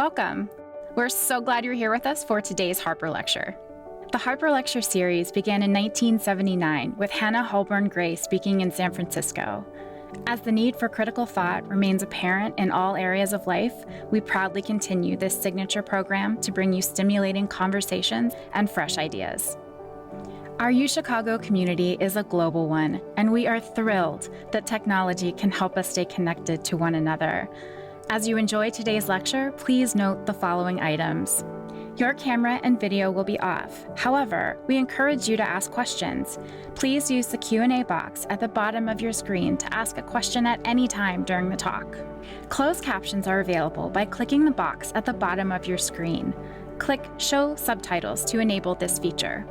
welcome. We're so glad you're here with us for today's Harper Lecture. The Harper Lecture series began in 1979 with Hannah Holborn Gray speaking in San Francisco. As the need for critical thought remains apparent in all areas of life, we proudly continue this signature program to bring you stimulating conversations and fresh ideas. Our UChicago community is a global one, and we are thrilled that technology can help us stay connected to one another. As you enjoy today's lecture, please note the following items. Your camera and video will be off. However, we encourage you to ask questions. Please use the Q&A box at the bottom of your screen to ask a question at any time during the talk. Closed captions are available by clicking the box at the bottom of your screen. Click Show Subtitles to enable this feature.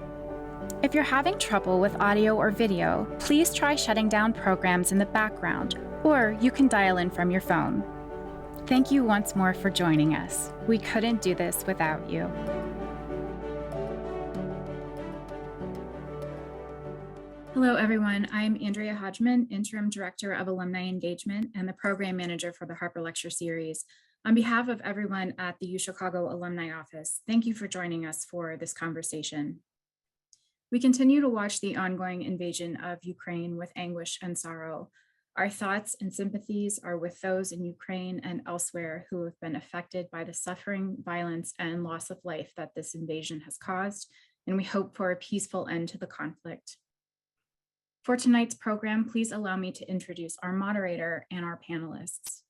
If you're having trouble with audio or video, please try shutting down programs in the background, or you can dial in from your phone. Thank you once more for joining us. We couldn't do this without you. Hello, everyone. I'm Andrea Hodgman, Interim Director of Alumni Engagement and the Program Manager for the Harper Lecture Series. On behalf of everyone at the UChicago Alumni Office, thank you for joining us for this conversation. We continue to watch the ongoing invasion of Ukraine with anguish and sorrow. Our thoughts and sympathies are with those in Ukraine and elsewhere who have been affected by the suffering, violence, and loss of life that this invasion has caused, and we hope for a peaceful end to the conflict. For tonight's program, please allow me to introduce our moderator and our panelists.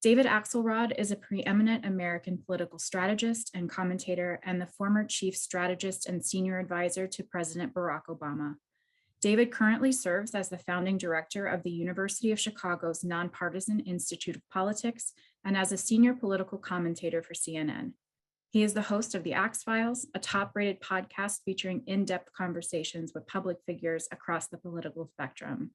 David Axelrod is a preeminent American political strategist and commentator and the former chief strategist and senior advisor to President Barack Obama. David currently serves as the founding director of the University of Chicago's Nonpartisan Institute of Politics and as a senior political commentator for CNN. He is the host of The Axe Files, a top-rated podcast featuring in-depth conversations with public figures across the political spectrum.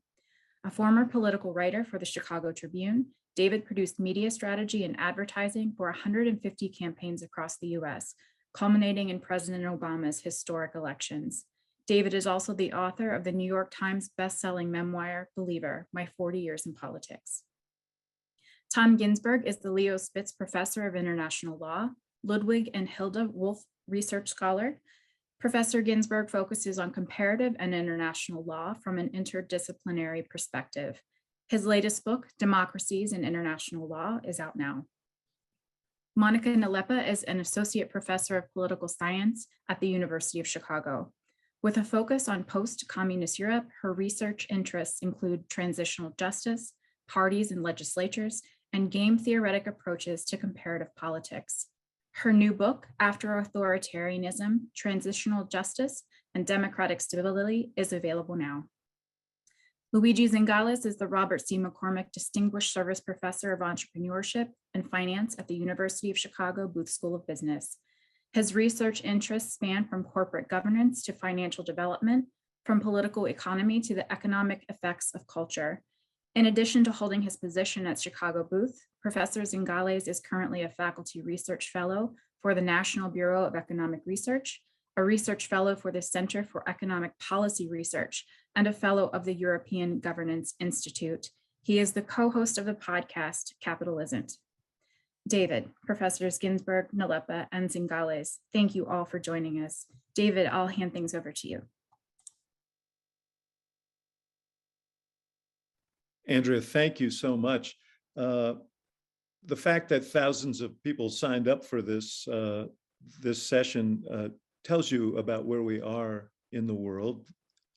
A former political writer for the Chicago Tribune, David produced media strategy and advertising for 150 campaigns across the US, culminating in President Obama's historic elections. David is also the author of the New York Times best-selling memoir, Believer, My 40 Years in Politics. Tom Ginsburg is the Leo Spitz Professor of International Law, Ludwig and Hilda Wolf Research Scholar. Professor Ginsburg focuses on comparative and international law from an interdisciplinary perspective. His latest book, Democracies in International Law, is out now. Monika Nalepa is an associate professor of political science at the University of Chicago. With a focus on post-communist Europe, her research interests include transitional justice, parties and legislatures, and game theoretic approaches to comparative politics. Her new book, After Authoritarianism, Transitional Justice, and Democratic Stability, is available now. Luigi Zingales is the Robert C. McCormick Distinguished Service Professor of Entrepreneurship and Finance at the University of Chicago Booth School of Business. His research interests span from corporate governance to financial development, from political economy to the economic effects of culture. In addition to holding his position at Chicago Booth, Professor Zingales is currently a faculty research fellow for the National Bureau of Economic Research, a research fellow for the Center for Economic Policy Research, and a fellow of the European Governance Institute. He is the co-host of the podcast, Capital Isn't. David, Professors Ginsburg, Nalepa, and Zingales, thank you all for joining us. David, I'll hand things over to you. Andrea, thank you so much. The fact that thousands of people signed up for this session tells you about where we are in the world.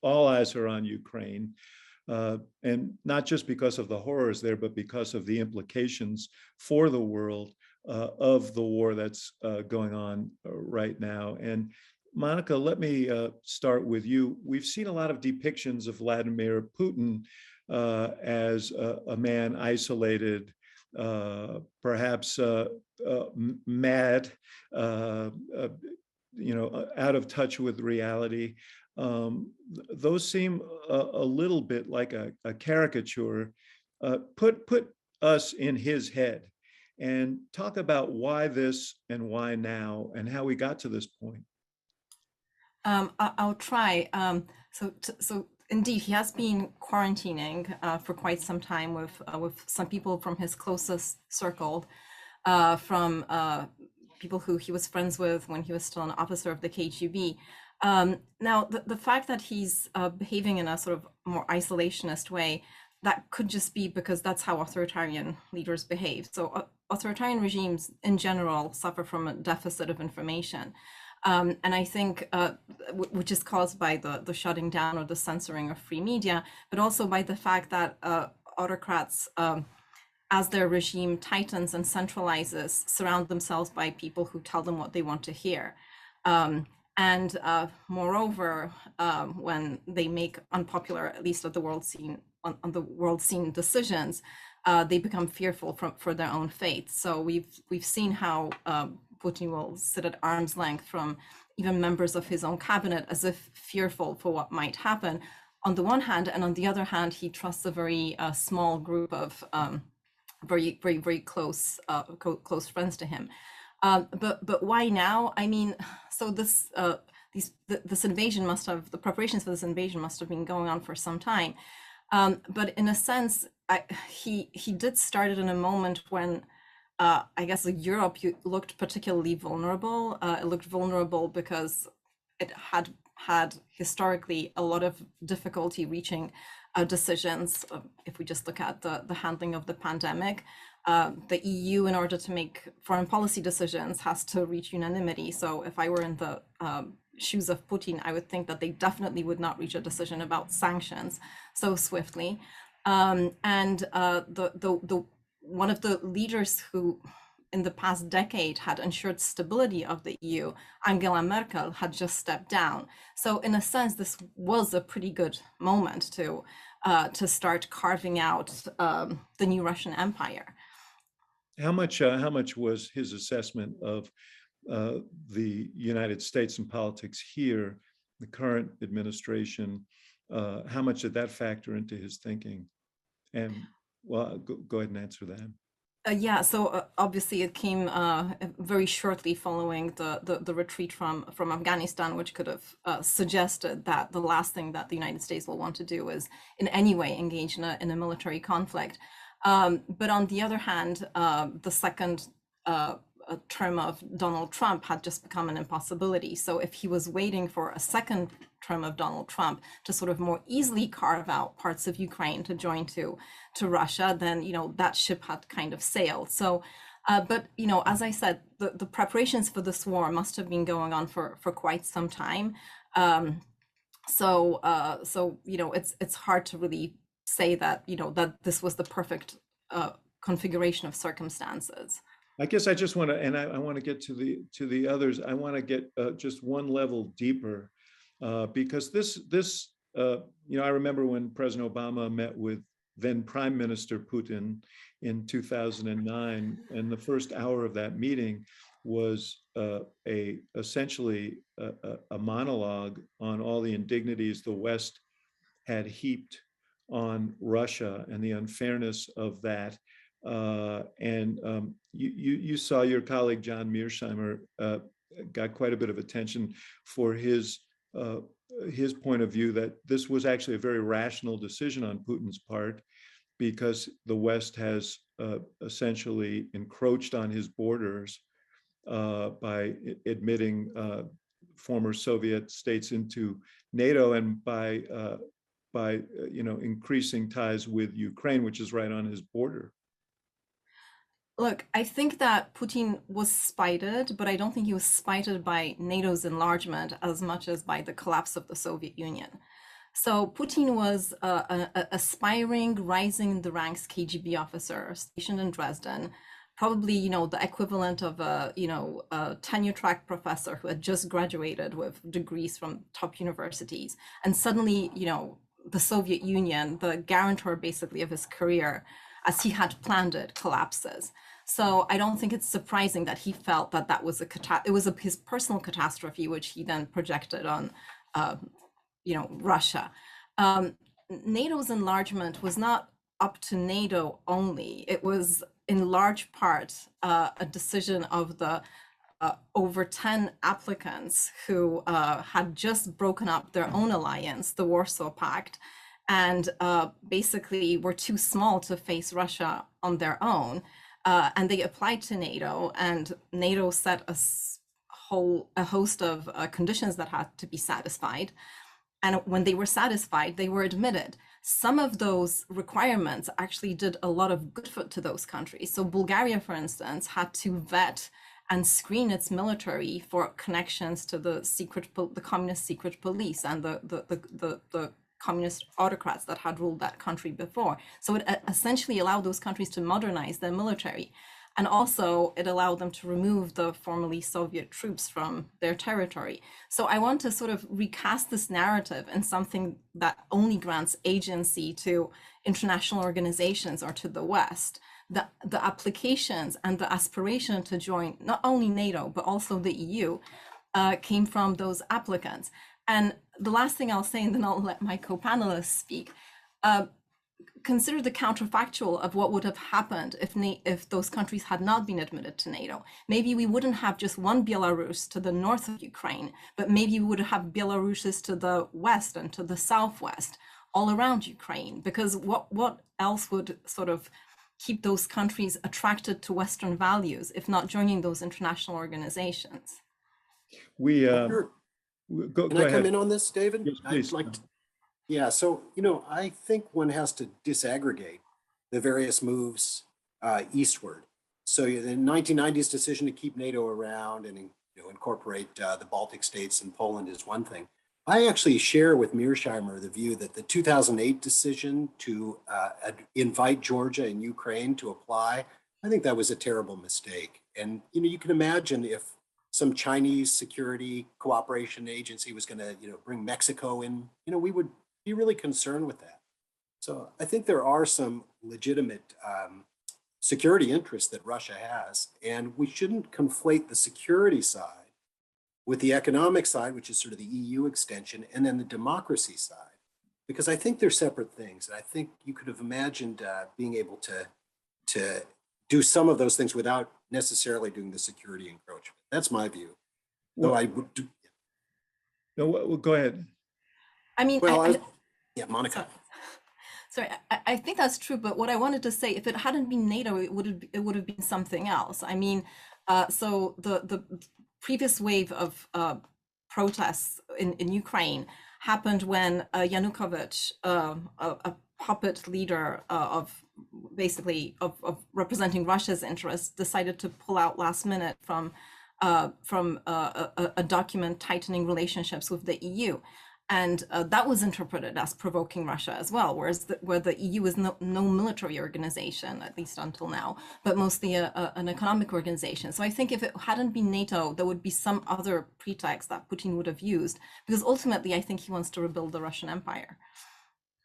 All eyes are on Ukraine. And not just because of the horrors there, but because of the implications for the world of the war that's going on right now. And Monika, let me start with you. We've seen a lot of depictions of Vladimir Putin as a man isolated, perhaps mad, out of touch with reality. Those seem a little bit like a caricature. Put us in his head and talk about why this and why now and how we got to this point. I'll try. So indeed, he has been quarantining for quite some time with some people from his closest circle. from people who he was friends with when he was still an officer of the KGB. Now, the fact that he's behaving in a sort of more isolationist way, that could just be because that's how authoritarian leaders behave. So authoritarian regimes in general suffer from a deficit of information. And I think, which is caused by the shutting down or the censoring of free media, but also by the fact that autocrats, as their regime tightens and centralizes, surround themselves by people who tell them what they want to hear. And moreover, when they make unpopular, at least at the world scene, on the world scene decisions, they become fearful for their own fate. So we've seen how Putin will sit at arm's length from even members of his own cabinet, as if fearful for what might happen on the one hand, and on the other hand, he trusts a very small group of very close friends to him. But why now? I mean, so this invasion must have, the preparations for this invasion must have been going on for some time. But in a sense, he did start it in a moment when I guess Europe looked particularly vulnerable. It looked vulnerable because it had historically a lot of difficulty reaching decisions. If we just look at the handling of the pandemic, the EU, in order to make foreign policy decisions, has to reach unanimity. So if I were in the shoes of Putin, I would think that they definitely would not reach a decision about sanctions so swiftly. And one of the leaders who in the past decade had ensured stability of the EU, Angela Merkel, had just stepped down. So in a sense, this was a pretty good moment to start carving out the new Russian Empire. How much was his assessment of the United States and politics here, the current administration? How much did that factor into his thinking? And well, go ahead and answer that. Yeah, so obviously it came very shortly following the retreat from Afghanistan, which could have suggested that the last thing that the United States will want to do is in any way engage in a military conflict. But on the other hand, the second term of Donald Trump had just become an impossibility. So if he was waiting for a second term of Donald Trump to sort of more easily carve out parts of Ukraine to join to Russia, then that ship had kind of sailed. So, but as I said, the preparations for this war must have been going on for quite some time. So it's hard to really say that that this was the perfect configuration of circumstances. I guess I just want to, and I want to get to the others. I want to get just one level deeper, because this I remember when President Obama met with then Prime Minister Putin in 2009, and the first hour of that meeting was essentially a monologue on all the indignities the West had heaped on Russia and the unfairness of that. You saw your colleague John Mearsheimer got quite a bit of attention for his point of view that this was actually a very rational decision on Putin's part, because the West has essentially encroached on his borders by admitting former Soviet states into NATO, and by increasing ties with Ukraine, which is right on his border. Look, I think that Putin was spited, but I don't think he was spited by NATO's enlargement as much as by the collapse of the Soviet Union. So Putin was an aspiring, rising in the ranks KGB officer stationed in Dresden, probably the equivalent of a tenure track professor who had just graduated with degrees from top universities, and suddenly the Soviet Union, the guarantor basically of his career, as he had planned it, collapses. So I don't think it's surprising that he felt that that was his personal catastrophe, which he then projected on, Russia. NATO's enlargement was not up to NATO only. It was in large part a decision of the over 10 applicants who had just broken up their own alliance, the Warsaw Pact, and basically were too small to face Russia on their own. and they applied to NATO, and NATO set a host of conditions that had to be satisfied. And when they were satisfied, they were admitted. Some of those requirements actually did a lot of good to those countries. So Bulgaria, for instance, had to vet and screen its military for connections to the communist secret police and the communist autocrats that had ruled that country before. So it essentially allowed those countries to modernize their military. And also it allowed them to remove the formerly Soviet troops from their territory. So I want to sort of recast this narrative in something that only grants agency to international organizations or to the West. The applications and the aspiration to join not only NATO, but also the EU came from those applicants. And the last thing I'll say, and then I'll let my co-panelists speak, consider the counterfactual of what would have happened if those countries had not been admitted to NATO. Maybe we wouldn't have just one Belarus to the north of Ukraine, but maybe we would have Belaruses to the west and to the southwest, all around Ukraine, because what else would sort of keep those countries attracted to Western values, if not joining those international organizations? Can I ahead. come in on this, David? Yes, please. Yeah, so, I think one has to disaggregate the various moves eastward. So the 1990s decision to keep NATO around and incorporate the Baltic states and Poland is one thing. I actually share with Mearsheimer the view that the 2008 decision to invite Georgia and Ukraine to apply, I think that was a terrible mistake. And you can imagine if some Chinese security cooperation agency was going to bring Mexico in, we would be really concerned with that. So I think there are some legitimate security interests that Russia has, and we shouldn't conflate the security side with the economic side, which is sort of the EU extension, and then the democracy side, because I think they're separate things. And I think you could have imagined being able to do some of those things without necessarily doing the security encroachment. That's my view. Though I would do. No, well, go ahead. I mean, yeah, Monika. Sorry, I think that's true. But what I wanted to say, if it hadn't been NATO, it would have been something else. I mean, so the previous wave of protests in Ukraine happened when Yanukovych, a puppet leader of representing Russia's interests, decided to pull out last minute from a document tightening relationships with the EU. And that was interpreted as provoking Russia as well, whereas where the EU is no military organization, at least until now, but mostly an economic organization. So I think if it hadn't been NATO, there would be some other pretext that Putin would have used, because ultimately I think he wants to rebuild the Russian Empire.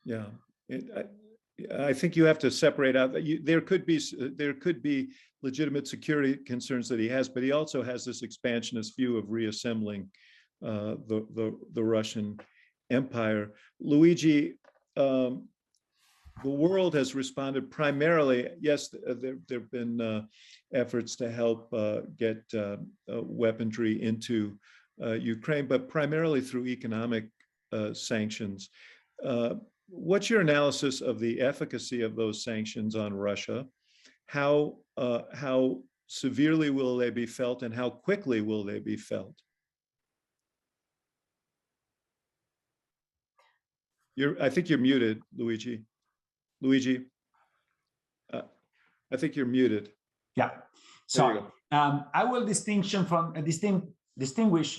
Yeah, I think you have to separate out that there could be legitimate security concerns that he has, but he also has this expansionist view of reassembling the Russian Empire. Luigi, the world has responded primarily. Yes, there have been efforts to help get weaponry into Ukraine, but primarily through economic sanctions. What's your analysis of the efficacy of those sanctions on Russia? How severely will they be felt, and how quickly will they be felt? I think you're muted, Luigi. Luigi, I think you're muted. Yeah, sorry. I will distinguish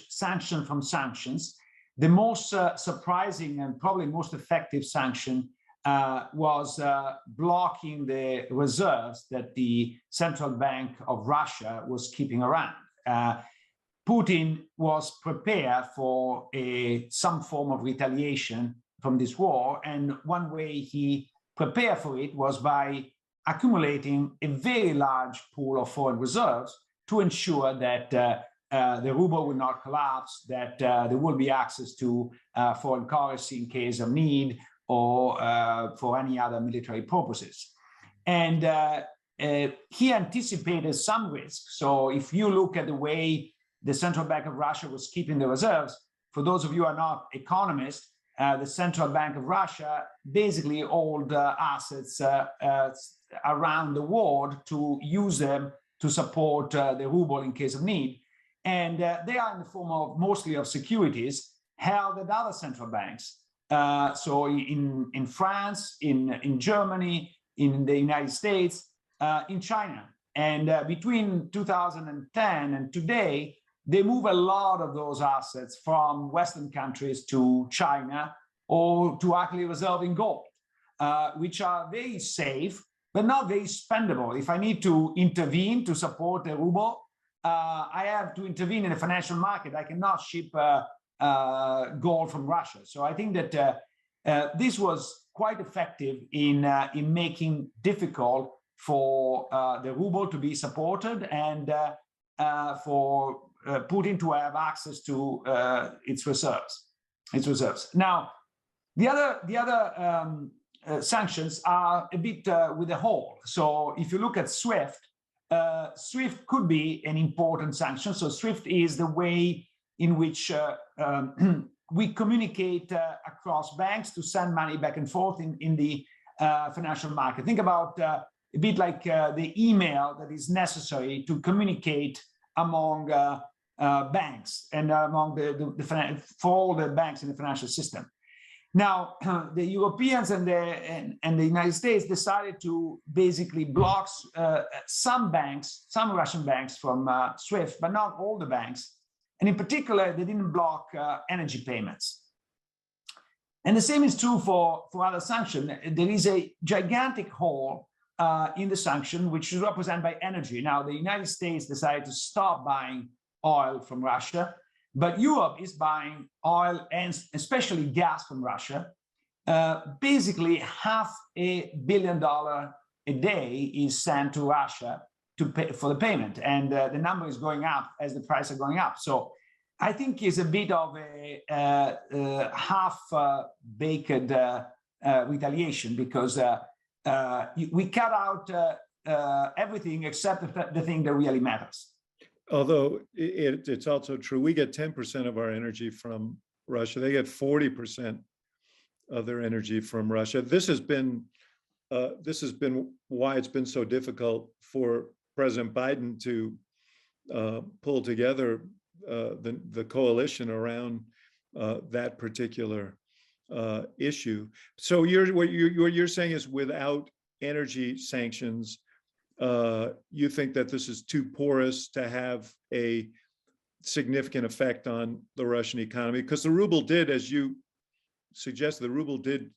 sanction from sanctions. The most surprising and probably most effective sanction was blocking the reserves that the Central Bank of Russia was keeping around. Putin was prepared for some form of retaliation from this war, and one way he prepared for it was by accumulating a very large pool of foreign reserves to ensure that the ruble will not collapse, that there will be access to foreign currency in case of need or for any other military purposes. And he anticipated some risk. So if you look at the way the Central Bank of Russia was keeping the reserves, for those of you who are not economists, the Central Bank of Russia basically hold assets around the world to use them to support the ruble in case of need. And they are in the form of mostly of securities held at other central banks. So in France, in Germany, in the United States, in China. And between 2010 and today, they move a lot of those assets from Western countries to China or to actually reserving gold, which are very safe, but not very spendable. If I need to intervene to support the ruble, I have to intervene in the financial market. I cannot ship gold from Russia. So I think that this was quite effective in making difficult for the ruble to be supported and for Putin to have access to its reserves. Now, the other sanctions are a bit with a hole. So if you look at SWIFT, SWIFT could be an important sanction. So SWIFT is the way in which we communicate across banks to send money back and forth in the financial market. Think about a bit like the email that is necessary to communicate among banks and among for all the banks in the financial system. Now, the Europeans and the United States decided to basically block some banks, some Russian banks from SWIFT, but not all the banks. And in particular, they didn't block energy payments. And the same is true for other sanctions. There is a gigantic hole in the sanction, which is represented by energy. Now, the United States decided to stop buying oil from Russia, but Europe is buying oil and especially gas from Russia. Basically, $500 million a day is sent to Russia to pay for the payment, and the number is going up as the price are going up. So I think it's a bit of a half-baked retaliation, because we cut out everything except the thing that really matters. Although it's also true, we get 10% of our energy from Russia. They get 40% of their energy from Russia. This has been why it's been so difficult for President Biden to pull together the coalition around that particular issue. So what you're saying is, without energy sanctions, you think that this is too porous to have a significant effect on the Russian economy? Because the ruble did, as you suggested, the ruble did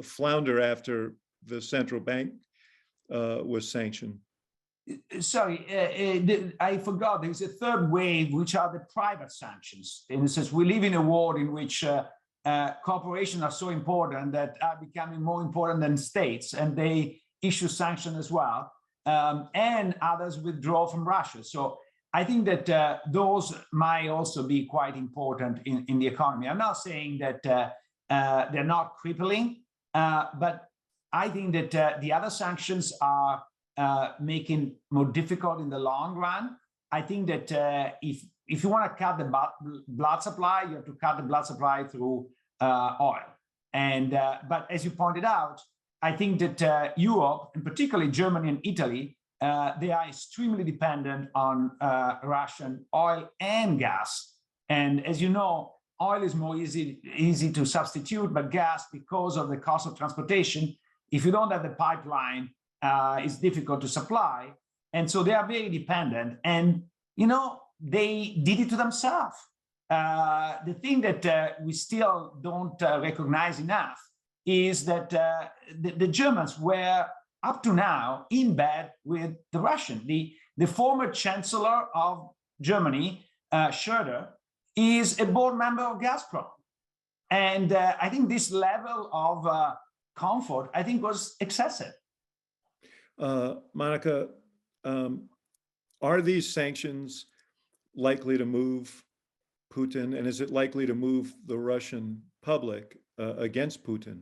flounder after the central bank was sanctioned. Sorry, I forgot. There's a third wave, which are the private sanctions. In a sense, we live in a world in which corporations are so important that are becoming more important than states, and they issue sanctions as well, and others withdraw from Russia. So I think that those might also be quite important in the economy. I'm not saying that they're not crippling, but I think that the other sanctions are making more difficult in the long run. I think that if you want to cut the blood supply, you have to cut the blood supply through oil. And but as you pointed out, I think that Europe, and particularly Germany and Italy, they are extremely dependent on Russian oil and gas. And as you know, oil is more easy to substitute, but gas, because of the cost of transportation, if you don't have the pipeline, it's difficult to supply. And so they are very dependent. And, you know, they did it to themselves. The thing that we still don't recognize enough is that the Germans were, up to now, in bed with the Russian. The former chancellor of Germany, Schröder, is a board member of Gazprom. And I think this level of comfort, I think, was excessive. Monika, are these sanctions likely to move Putin, and is it likely to move the Russian public against Putin?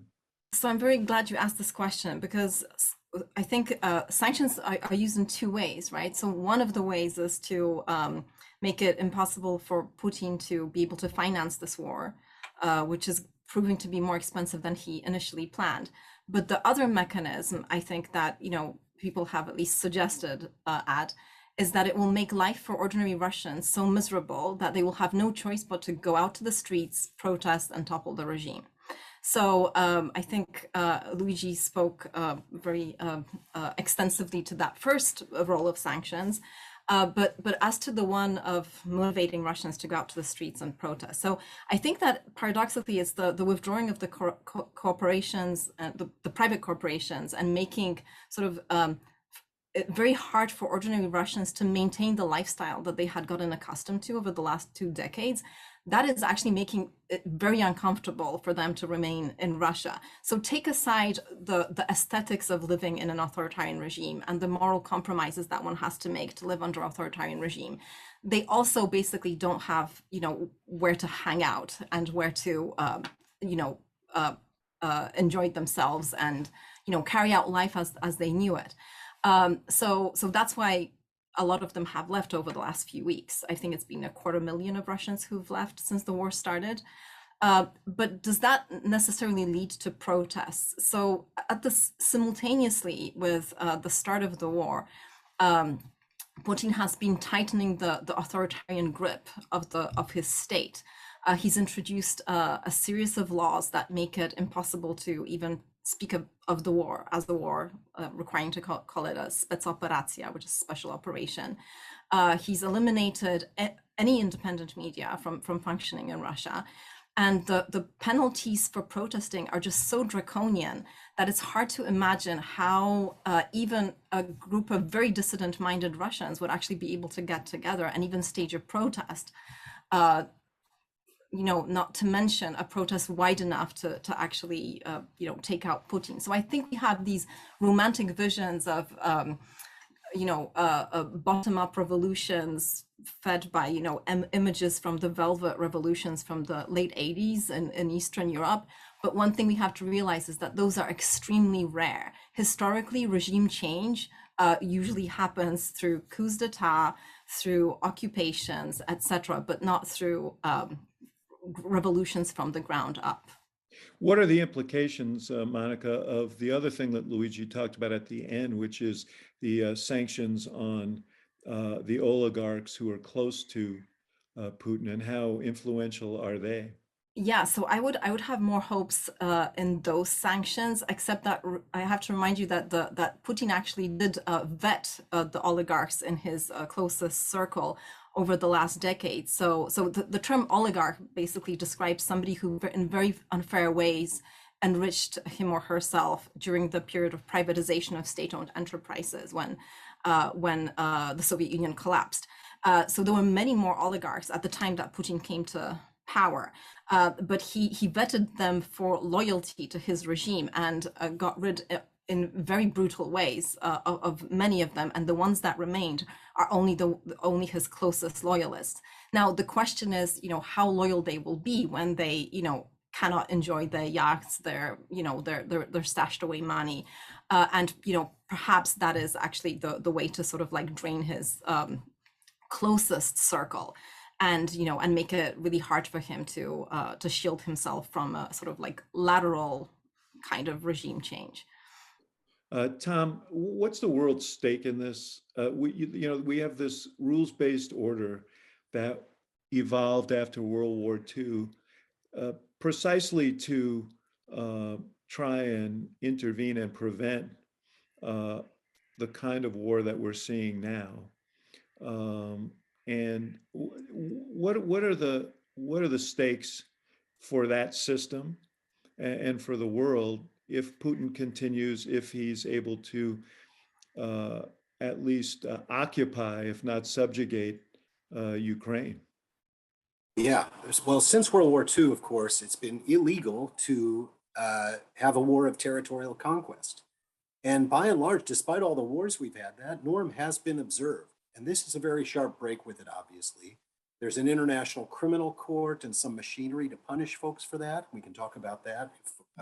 So I'm very glad you asked this question, because I think sanctions are used in two ways, right? So one of the ways is to make it impossible for Putin to be able to finance this war, which is proving to be more expensive than he initially planned. But the other mechanism, I think that, people have at least suggested is that it will make life for ordinary Russians so miserable that they will have no choice but to go out to the streets, protest, and topple the regime. So I think Luigi spoke very extensively to that first role of sanctions. But as to the one of motivating Russians to go out to the streets and protest. So I think that paradoxically it's the withdrawing of the corporations, the private corporations, and making sort of it very hard for ordinary Russians to maintain the lifestyle that they had gotten accustomed to over the last 2 decades. That is actually making it very uncomfortable for them to remain in Russia. So take aside the aesthetics of living in an authoritarian regime and the moral compromises that one has to make to live under authoritarian regime. They also basically don't have, where to hang out and where to, enjoy themselves and, carry out life as they knew it. So that's why a lot of them have left over the last few weeks. I think it's been 250,000 of Russians who've left since the war started. But does that necessarily lead to protests? So simultaneously with the start of the war, Putin has been tightening the authoritarian grip of his state. He's introduced a series of laws that make it impossible to even speak of the war as the war, requiring to call it a spetsoperacja, which is special operation. He's eliminated any independent media from functioning in Russia. And the penalties for protesting are just so draconian that it's hard to imagine how even a group of very dissident-minded Russians would actually be able to get together and even stage a protest. Not to mention a protest wide enough to actually, take out Putin. So I think we have these romantic visions of, bottom-up revolutions fed by, images from the Velvet Revolutions from the late 80s in Eastern Europe. But one thing we have to realize is that those are extremely rare. Historically, regime change usually happens through coups d'etat, through occupations, etc., but not through revolutions from the ground up. What are the implications, Monika, of the other thing that Luigi talked about at the end, which is the sanctions on the oligarchs who are close to Putin, and how influential are they? Yeah, so I would have more hopes in those sanctions, except that I have to remind you that that Putin actually did vet the oligarchs in his closest circle over the last decade. So the term oligarch basically describes somebody who in very unfair ways enriched him or herself during the period of privatization of state-owned enterprises when the Soviet Union collapsed. So there were many more oligarchs at the time that Putin came to power, but he vetted them for loyalty to his regime and got rid in very brutal ways of many of them, and the ones that remained are only his closest loyalists. Now the question is, how loyal they will be when they, cannot enjoy their yachts, their stashed away money, and perhaps that is actually the way to sort of like drain his closest circle, and and make it really hard for him to shield himself from a sort of like lateral kind of regime change. Tom, what's the world's stake in this? We have this rules-based order that evolved after World War II, precisely to try and intervene and prevent the kind of war that we're seeing now. And what are the stakes for that system and for the world if Putin continues, if he's able to at least occupy, if not subjugate, Ukraine? Yeah, well, since World War II, of course, it's been illegal to have a war of territorial conquest. And by and large, despite all the wars we've had, that norm has been observed. And this is a very sharp break with it, obviously. There's an international criminal court and some machinery to punish folks for that. We can talk about that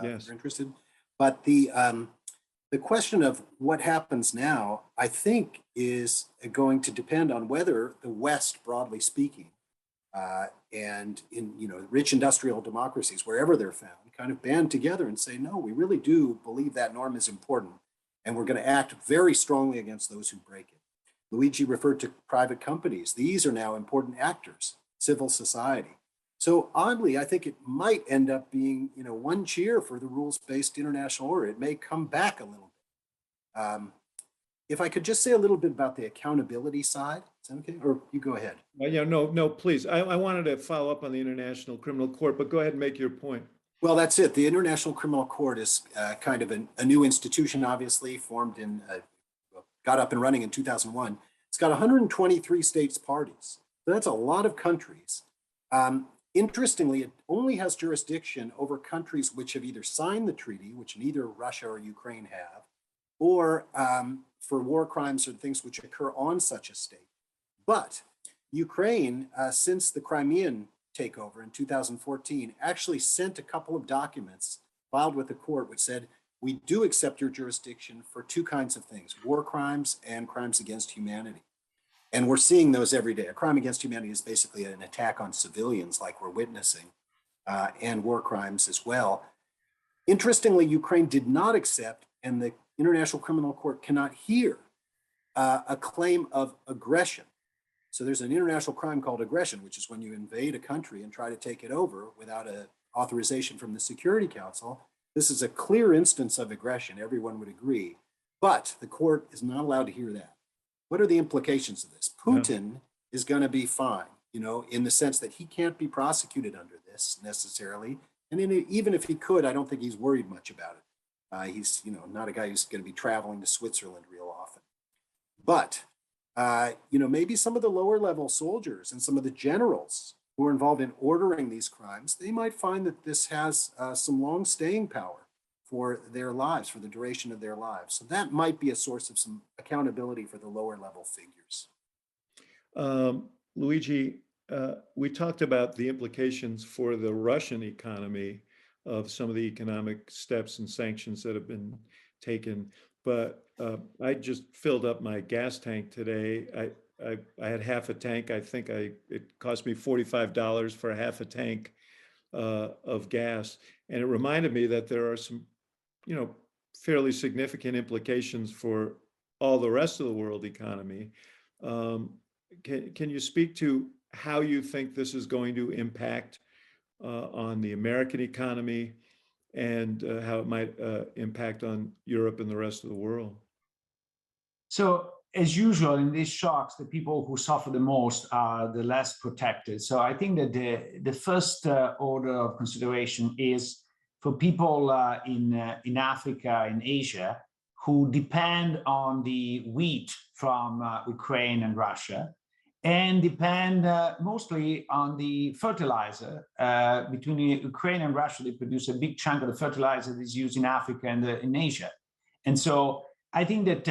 if you're interested. But the question of what happens now, I think, is going to depend on whether the West, broadly speaking, and in rich industrial democracies, wherever they're found, kind of band together and say, no, we really do believe that norm is important, and we're going to act very strongly against those who break it. Luigi referred to private companies. These are now important actors, civil society. So oddly, I think it might end up being, one cheer for the rules-based international order. It may come back a little bit. If I could just say a little bit about the accountability side, is that okay? Or you go ahead. Yeah, no, please. I wanted to follow up on the International Criminal Court, but go ahead and make your point. Well, that's it. The International Criminal Court is kind of a new institution, obviously, formed got up and running in 2001. It's got 123 states parties. So that's a lot of countries. Interestingly, it only has jurisdiction over countries which have either signed the treaty, which neither Russia or Ukraine have, or for war crimes or things which occur on such a state. But Ukraine, since the Crimean takeover in 2014, actually sent a couple of documents filed with the court which said, we do accept your jurisdiction for two kinds of things, war crimes and crimes against humanity. And we're seeing those every day. A crime against humanity is basically an attack on civilians like we're witnessing, and war crimes as well. Interestingly, Ukraine did not accept, and the International Criminal Court cannot hear, a claim of aggression. So there's an international crime called aggression, which is when you invade a country and try to take it over without an authorization from the Security Council. This is a clear instance of aggression, everyone would agree, but the court is not allowed to hear that. What are the implications of this? Putin is going to be fine, in the sense that he can't be prosecuted under this necessarily. And even if he could, I don't think he's worried much about it. He's, not a guy who's going to be traveling to Switzerland real often. But, maybe some of the lower level soldiers and some of the generals who are involved in ordering these crimes, they might find that this has some long staying power for their lives, for the duration of their lives. So that might be a source of some accountability for the lower level figures. Luigi, we talked about the implications for the Russian economy of some of the economic steps and sanctions that have been taken, but I just filled up my gas tank today. I had half a tank. I think it cost me $45 for a half a tank of gas. And it reminded me that there are some, fairly significant implications for all the rest of the world economy. Can you speak to how you think this is going to impact on the American economy and how it might impact on Europe and the rest of the world? So, as usual, in these shocks, the people who suffer the most are the less protected. So I think that the first order of consideration is for people in Africa, in Asia, who depend on the wheat from Ukraine and Russia, and depend mostly on the fertilizer. Between Ukraine and Russia, they produce a big chunk of the fertilizer that is used in Africa and in Asia. And so I think that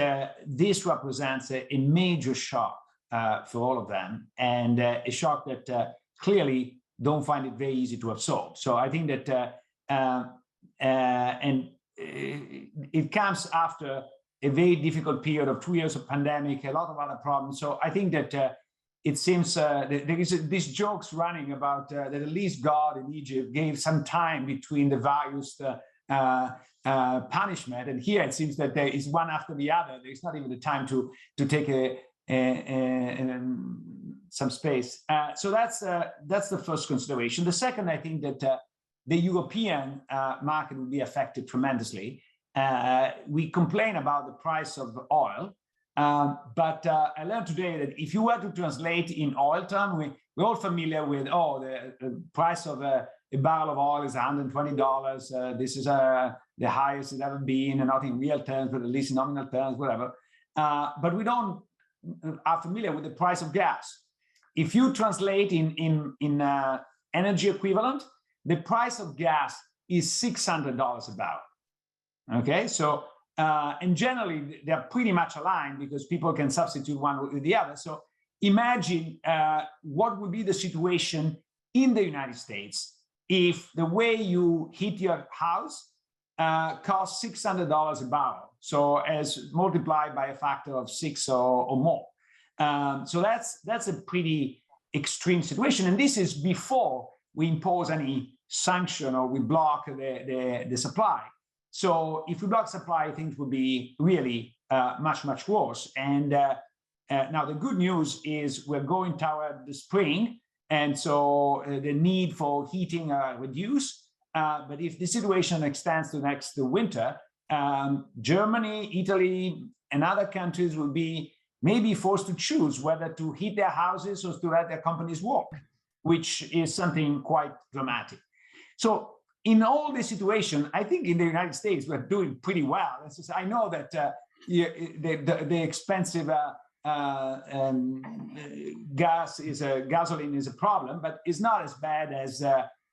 this represents a major shock for all of them, and a shock that clearly don't find it very easy to absorb. So I think that, it comes after a very difficult period of 2 years of pandemic, a lot of other problems. So I think that it seems there is these jokes running about that at least God in Egypt gave some time between the various punishment, and here it seems that there is one after the other. There is not even the time to take some space. So that's the first consideration. The second, I think that the European market will be affected tremendously. We complain about the price of oil, but I learned today that if you were to translate in oil terms, we're all familiar with, the price of a barrel of oil is $120. This is the highest it's ever been, and not in real terms, but at least in nominal terms, whatever. But we don't are familiar with the price of gas. If you translate in energy equivalent, the price of gas is $600 a barrel. Okay, so and generally they're pretty much aligned because people can substitute one with the other. So imagine what would be the situation in the United States if the way you heat your house costs $600 a barrel. So as multiplied by a factor of 6 or more. So that's a pretty extreme situation. And this is before we impose any sanction or we block the supply. So if we block supply, things would be really much, much worse. And now the good news is we're going toward the spring. And so the need for heating reduced. But if the situation extends to next winter, Germany, Italy, and other countries will be maybe forced to choose whether to heat their houses or to let their companies work, which is something quite dramatic. So in all this situation, I think in the United States, we're doing pretty well. I know that the expensive gasoline is a problem, but it's not as bad as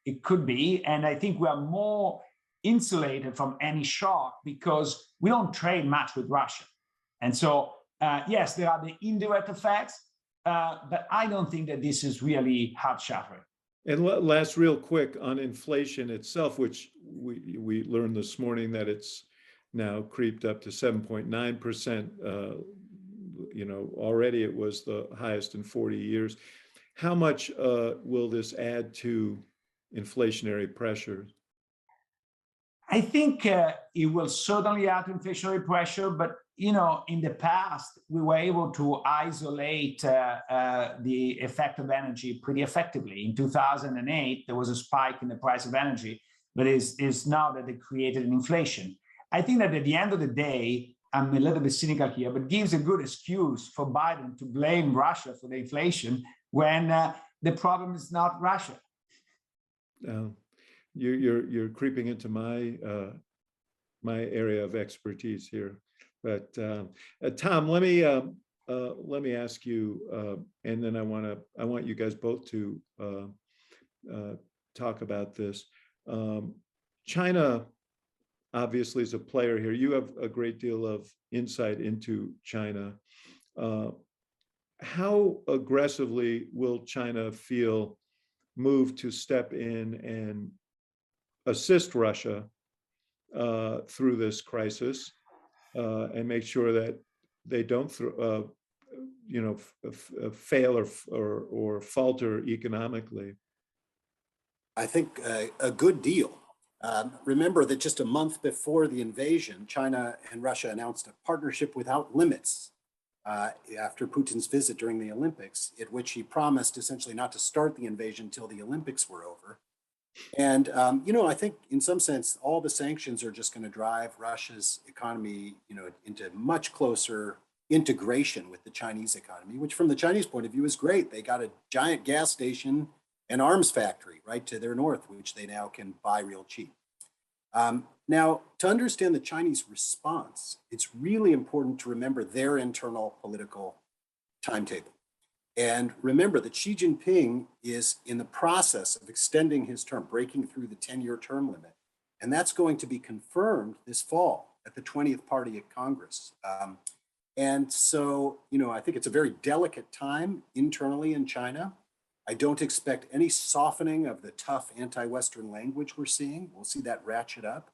it could be. And I think we are more insulated from any shock because we don't trade much with Russia. And so, yes, there are the indirect effects, but I don't think that this is really heart-shattering. And last, real quick on inflation itself, which we learned this morning that it's now creeped up to 7.9%. Already it was the highest in 40 years. How much will this add to inflationary pressure? I think it will certainly add to inflationary pressure, but in the past, we were able to isolate the effect of energy pretty effectively. In 2008, there was a spike in the price of energy, but it's now that it created an inflation. I think that at the end of the day, I'm a little bit cynical here, but gives a good excuse for Biden to blame Russia for the inflation when the problem is not Russia. You're creeping into my area of expertise here. But Tom, let me ask you, and then I want you guys both to talk about this. China obviously is a player here. You have a great deal of insight into China. How aggressively will China feel moved to step in and assist Russia through this crisis? And make sure that they don't fail or falter economically? I think a good deal. Remember that just a month before the invasion, China and Russia announced a partnership without limits after Putin's visit during the Olympics, at which he promised essentially not to start the invasion until the Olympics were over. And, I think in some sense, all the sanctions are just going to drive Russia's economy, into much closer integration with the Chinese economy, which from the Chinese point of view is great. They got a giant gas station and arms factory right to their north, which they now can buy real cheap. Now, to understand the Chinese response, it's really important to remember their internal political timetable. And remember that Xi Jinping is in the process of extending his term, breaking through the 10-year term limit. And that's going to be confirmed this fall at the 20th Party at Congress. And so, I think it's a very delicate time internally in China. I don't expect any softening of the tough anti-Western language we're seeing. We'll see that ratchet up.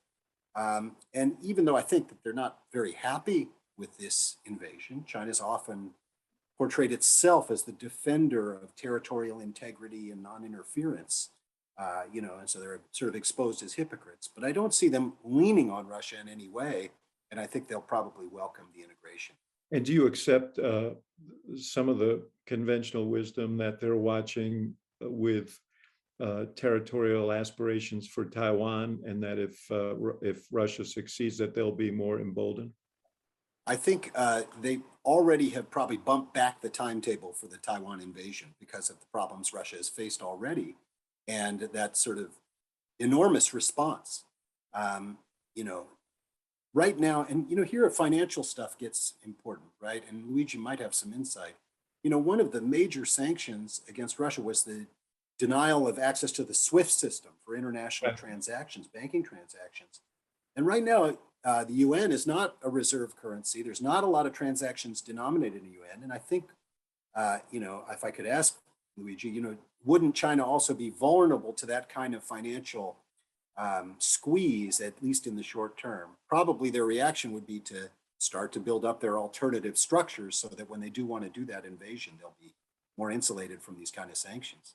And even though I think that they're not very happy with this invasion, China's often portrayed itself as the defender of territorial integrity and non-interference, and so they're sort of exposed as hypocrites. But I don't see them leaning on Russia in any way, and I think they'll probably welcome the integration. And do you accept some of the conventional wisdom that they're watching with territorial aspirations for Taiwan, and that if Russia succeeds, that they'll be more emboldened? I think they already have probably bumped back the timetable for the Taiwan invasion because of the problems Russia has faced already, and that sort of enormous response. Right now, and here financial stuff gets important, right? And Luigi might have some insight. One of the major sanctions against Russia was the denial of access to the SWIFT system for international transactions, banking transactions. And right now, the UN is not a reserve currency. There's not a lot of transactions denominated in the UN. And I think, if I could ask Luigi, wouldn't China also be vulnerable to that kind of financial squeeze, at least in the short term? Probably their reaction would be to start to build up their alternative structures so that when they do want to do that invasion, they'll be more insulated from these kind of sanctions.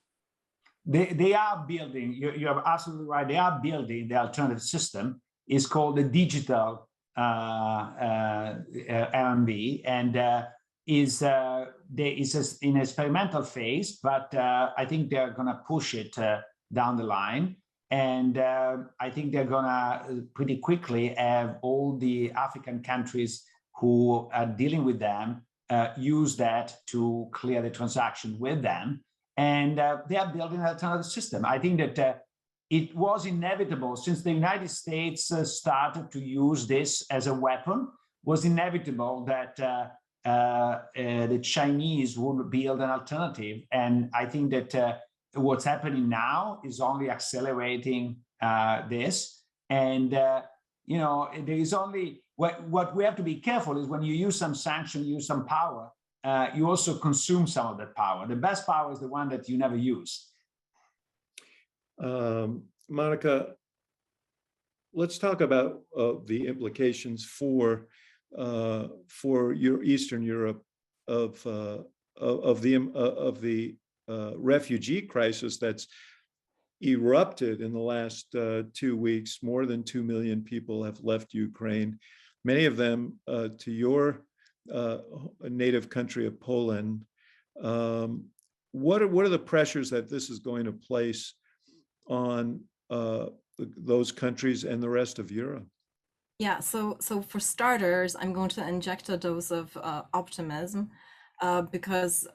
They are building, you're absolutely right, they are building the alternative system. It's called the digital RMB, and is in experimental phase, but I think they're going to push it down the line. And I think they're going to pretty quickly have all the African countries who are dealing with them use that to clear the transaction with them. And they are building an alternative system. I think that it was inevitable, since the United States started to use this as a weapon, was inevitable that the Chinese would build an alternative. And I think that what's happening now is only accelerating this. And, you know, there is only, what we have to be careful is when you use some sanction, use some power, you also consume some of that power. The best power is the one that you never use. Monika, let's talk about the implications for your Eastern Europe of the refugee crisis that's erupted in the last 2 weeks. More than 2 million people have left Ukraine, many of them to your native country of Poland. What are the pressures that this is going to place on those countries and the rest of Europe? Yeah, so for starters, I'm going to inject a dose of optimism because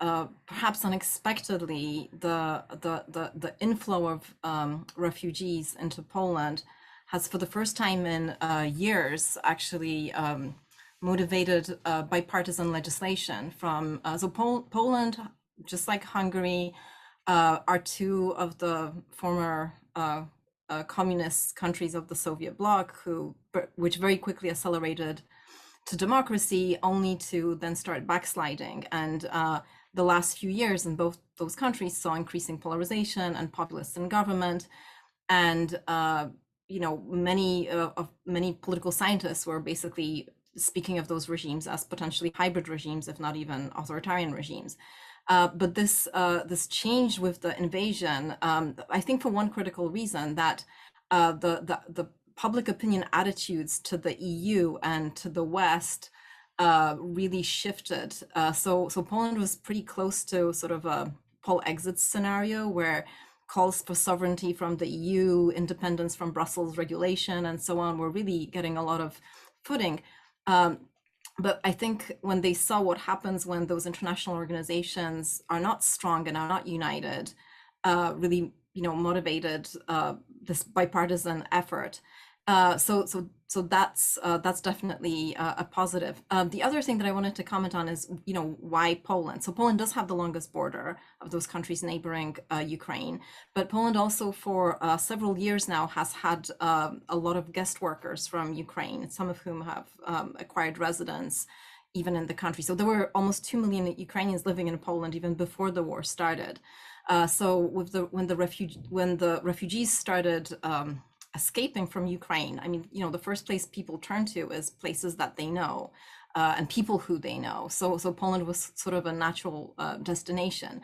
perhaps unexpectedly, the inflow of refugees into Poland has, for the first time in years, actually motivated bipartisan legislation from Poland, just like Hungary, are two of the former communist countries of the Soviet bloc, which very quickly accelerated to democracy, only to then start backsliding. And the last few years in both those countries saw increasing polarization and populists in government. And you know, many political scientists were basically speaking of those regimes as potentially hybrid regimes, if not even authoritarian regimes. But this changed with the invasion, I think, for one critical reason, that the public opinion attitudes to the EU and to the West really shifted. So Poland was pretty close to sort of a Pol exit scenario, where calls for sovereignty from the EU, independence from Brussels regulation, and so on were really getting a lot of footing. But I think when they saw what happens when those international organizations are not strong and are not united, really, you know, motivated this bipartisan effort. So that's definitely a positive. The other thing that I wanted to comment on is, you know, why Poland? So Poland does have the longest border of those countries neighboring Ukraine, but Poland also for several years now has had a lot of guest workers from Ukraine, some of whom have acquired residence even in the country. So there were almost 2 million Ukrainians living in Poland even before the war started. So with when the refugees started escaping from Ukraine, I mean, you know, the first place people turn to is places that they know and people who they know. So Poland was sort of a natural destination.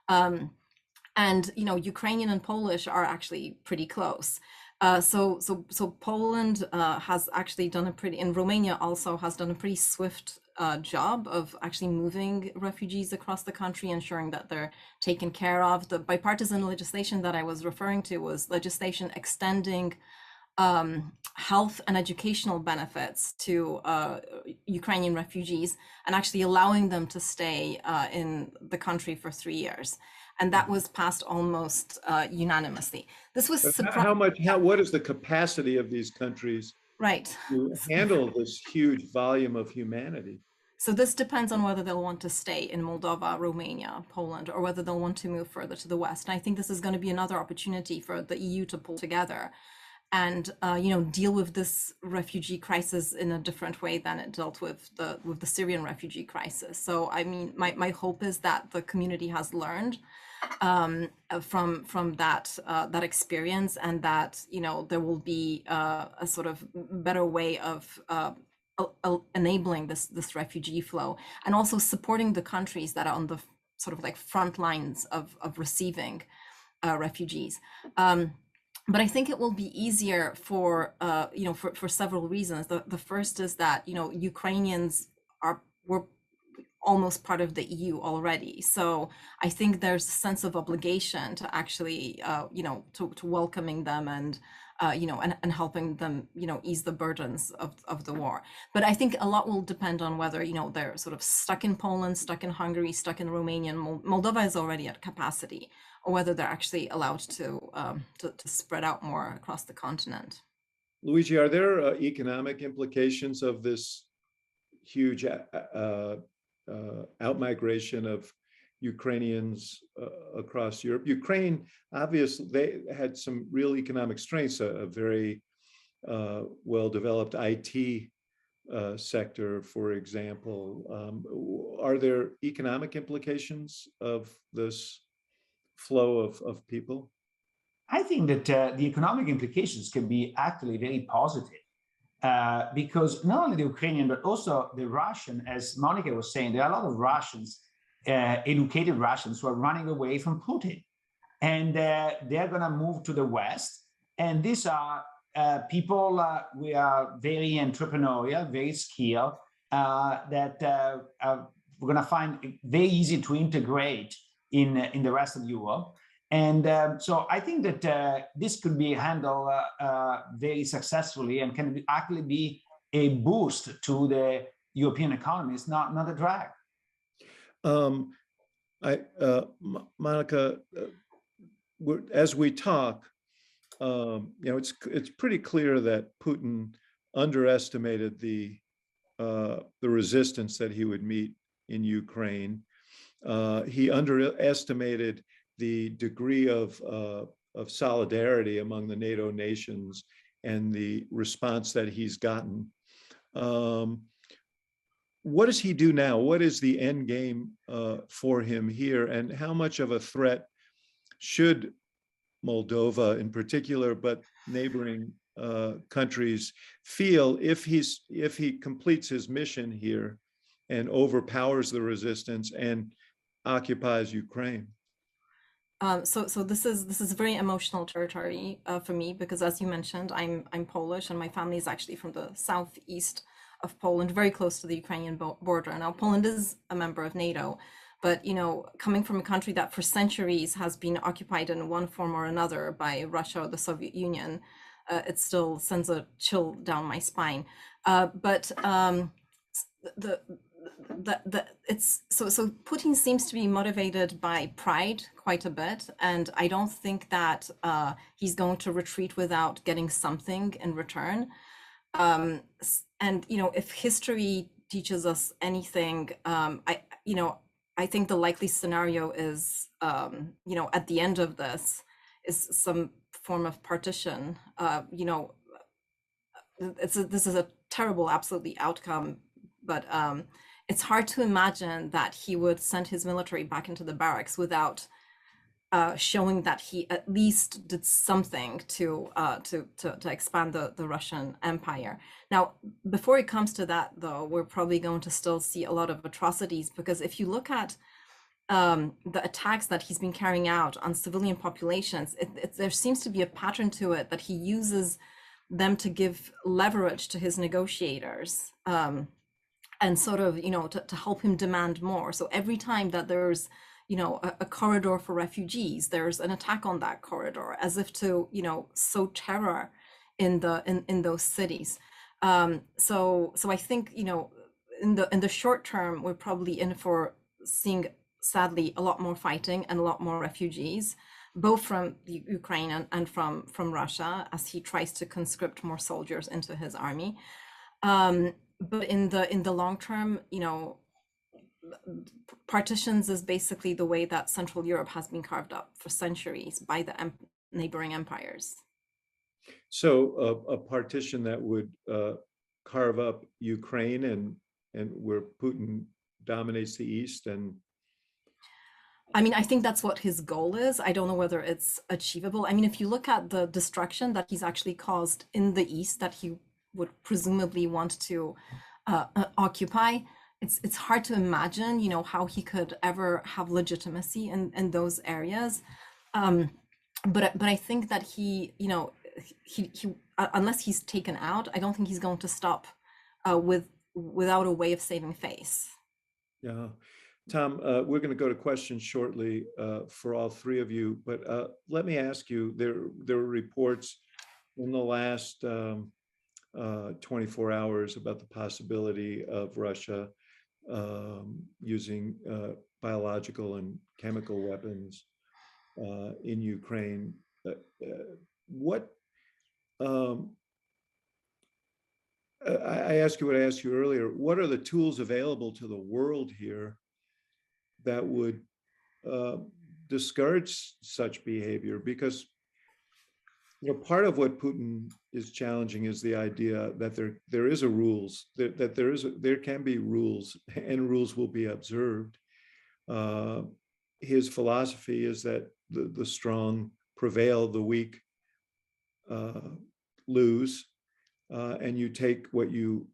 And, you know, Ukrainian and Polish are actually pretty close. So Poland has actually done and Romania also has done a pretty swift job of actually moving refugees across the country, ensuring that they're taken care of. The bipartisan legislation that I was referring to was legislation extending health and educational benefits to Ukrainian refugees and actually allowing them to stay in the country for 3 years. And that was passed almost unanimously. This was what is the capacity of these countries to handle this huge volume of humanity? So this depends on whether they'll want to stay in Moldova, Romania, Poland, or whether they'll want to move further to the West. And I think this is going to be another opportunity for the EU to pull together and you know, deal with this refugee crisis in a different way than it dealt with the Syrian refugee crisis. So I mean, my hope is that the community has learned from that experience, and that, you know, there will be a sort of better way of enabling this refugee flow, and also supporting the countries that are on the sort of like front lines of receiving refugees. But I think it will be easier for for several reasons. The first is that Ukrainians were almost part of the EU already, so I think there's a sense of obligation to actually to welcoming them and and helping them ease the burdens of the war. But I think a lot will depend on whether they're sort of stuck in Poland, stuck in Hungary, stuck in Romania. Moldova is already at capacity, or whether they're actually allowed to spread out more across the continent. Luigi, are there economic implications of this huge outmigration of Ukrainians across Europe? Ukraine, obviously, they had some real economic strengths, a very well-developed IT sector, for example. Are there economic implications of this flow of people? I think that the economic implications can be actually very positive because not only the Ukrainian, but also the Russian, as Monika was saying, there are a lot of Russians, educated Russians, who are running away from Putin. And they're going to move to the West. And these are people who are very entrepreneurial, very skilled, that we're going to find it very easy to integrate in the rest of Europe. And so I think that this could be handled very successfly and can actually be a boost to the European economy. It's not a drag. Monika, as we talk, it's pretty clear that Putin underestimated the resistance that he would meet in Ukraine. He underestimated the degree of solidarity among the NATO nations and the response that he's gotten. What does he do now? What is the end game for him here? And how much of a threat should Moldova in particular, but neighboring countries feel if he completes his mission here and overpowers the resistance and occupies Ukraine? So this is very emotional territory for me, because as you mentioned, I'm Polish and my family is actually from the southeast of Poland, very close to the Ukrainian border. Now, Poland is a member of NATO, but coming from a country that for centuries has been occupied in one form or another by Russia or the Soviet Union, it still sends a chill down my spine. But so Putin seems to be motivated by pride quite a bit, and I don't think that he's going to retreat without getting something in return. And if history teaches us anything, I think the likely scenario is at the end of this is some form of partition. This is a terrible, absolutely outcome, but it's hard to imagine that he would send his military back into the barracks without showing that he at least did something to expand the Russian Empire. Now, before it comes to that, though, we're probably going to still see a lot of atrocities, because if you look at the attacks that he's been carrying out on civilian populations, there seems to be a pattern to it that he uses them to give leverage to his negotiators. And sort of, to help him demand more. So every time that there's, a corridor for refugees, there's an attack on that corridor, as if to, sow terror in those cities. So I think, in the short term, we're probably in for seeing, sadly, a lot more fighting and a lot more refugees, both from Ukraine and from Russia, as he tries to conscript more soldiers into his army. But in the long term, partitions is basically the way that Central Europe has been carved up for centuries by the neighboring empires. So a partition that would carve up Ukraine and where Putin dominates the East. And I mean, I think that's what his goal is. I don't know whether it's achievable. I mean, if you look at the destruction that he's actually caused in the East, that he would presumably want to occupy, it's hard to imagine, how he could ever have legitimacy in those areas. But I think that he unless he's taken out, I don't think he's going to stop without a way of saving face. Yeah. Tom, we're going to go to questions shortly for all three of you, but let me ask you, there were reports in the last 24 hours about the possibility of Russia using biological and chemical weapons in Ukraine. I ask you what I asked you earlier. What are the tools available to the world here that would discourage such behavior? Because part of what Putin is challenging is the idea that there is a rules, that there can be rules, and rules will be observed. His philosophy is that the strong prevail, the weak lose, and you take what you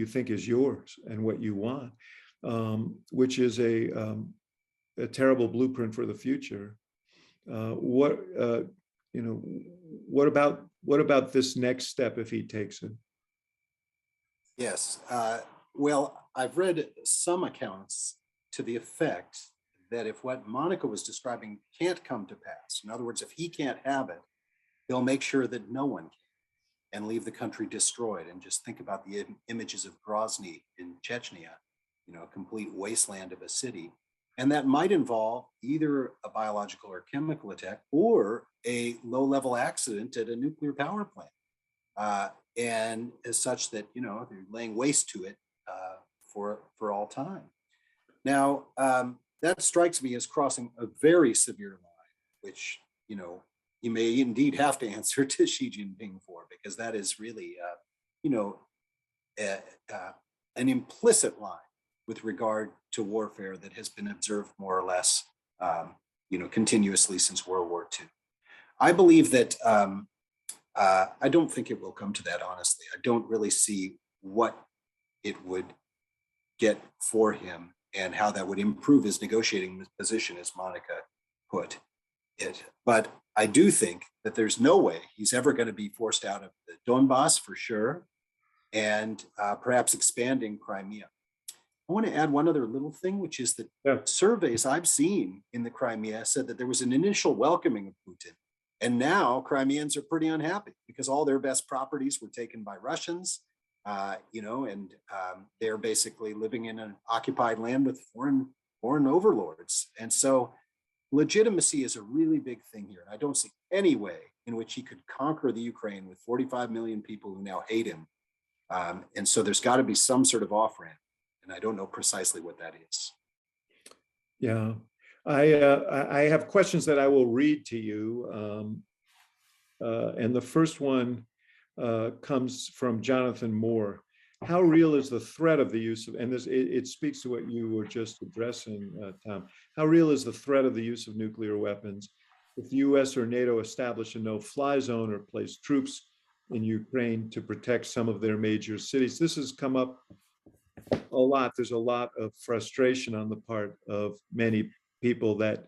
think is yours and what you want, which is a terrible blueprint for the future. What about this next step if he takes it? Yes. Well, I've read some accounts to the effect that if what Monika was describing can't come to pass, in other words, if he can't have it, they'll make sure that no one can and leave the country destroyed. And just think about the images of Grozny in Chechnya, a complete wasteland of a city. And that might involve either a biological or chemical attack or a low-level accident at a nuclear power plant. And as such that, they're laying waste to it for all time. Now, that strikes me as crossing a very severe line, which, you may indeed have to answer to Xi Jinping for, because that is really, an implicit line with regard to warfare that has been observed more or less, continuously since World War II. I believe that I don't think it will come to that, honestly. I don't really see what it would get for him and how that would improve his negotiating position, as Monika put it. But I do think that there's no way he's ever going to be forced out of the Donbass, for sure, and perhaps expanding Crimea. I want to add one other little thing, which is that surveys I've seen in the Crimea said that there was an initial welcoming of Putin. And now Crimeans are pretty unhappy because all their best properties were taken by Russians, and they're basically living in an occupied land with foreign overlords. And so legitimacy is a really big thing here. And I don't see any way in which he could conquer the Ukraine with 45 million people who now hate him. And so there's got to be some sort of off-ramp. And I don't know precisely what that is. Yeah, I have questions that I will read to you. And the first one comes from Jonathan Moore. How real is the threat of the use of, and this, it speaks to what you were just addressing, Tom. How real is the threat of the use of nuclear weapons if the US or NATO establish a no-fly zone or place troops in Ukraine to protect some of their major cities? This has come up a lot. There's a lot of frustration on the part of many people that,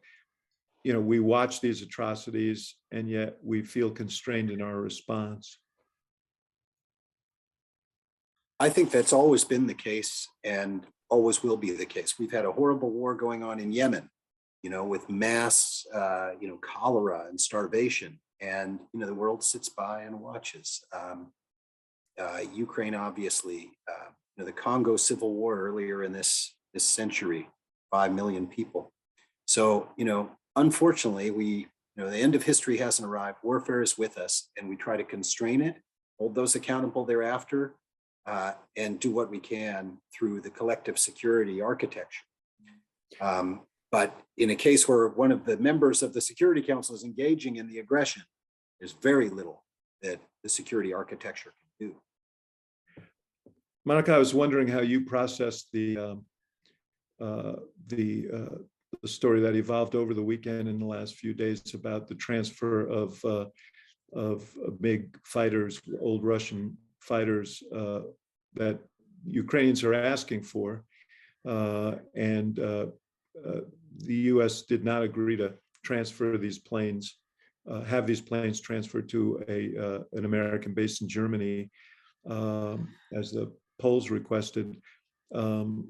we watch these atrocities and yet we feel constrained in our response. I think that's always been the case and always will be the case. We've had a horrible war going on in Yemen, with mass, cholera and starvation. And, the world sits by and watches. Ukraine, obviously, the Congo Civil War earlier in this century, 5 million people. So, unfortunately, the end of history hasn't arrived. Warfare is with us, and we try to constrain it, hold those accountable thereafter, and do what we can through the collective security architecture. But in a case where one of the members of the Security Council is engaging in the aggression, there's very little that the security architecture can do. Monika, I was wondering how you processed the story that evolved over the weekend in the last few days about the transfer of big fighters, old Russian fighters that Ukrainians are asking for. And the U.S. did not agree to transfer these planes, have these planes transferred to an American base in Germany, as the Poles requested. Talk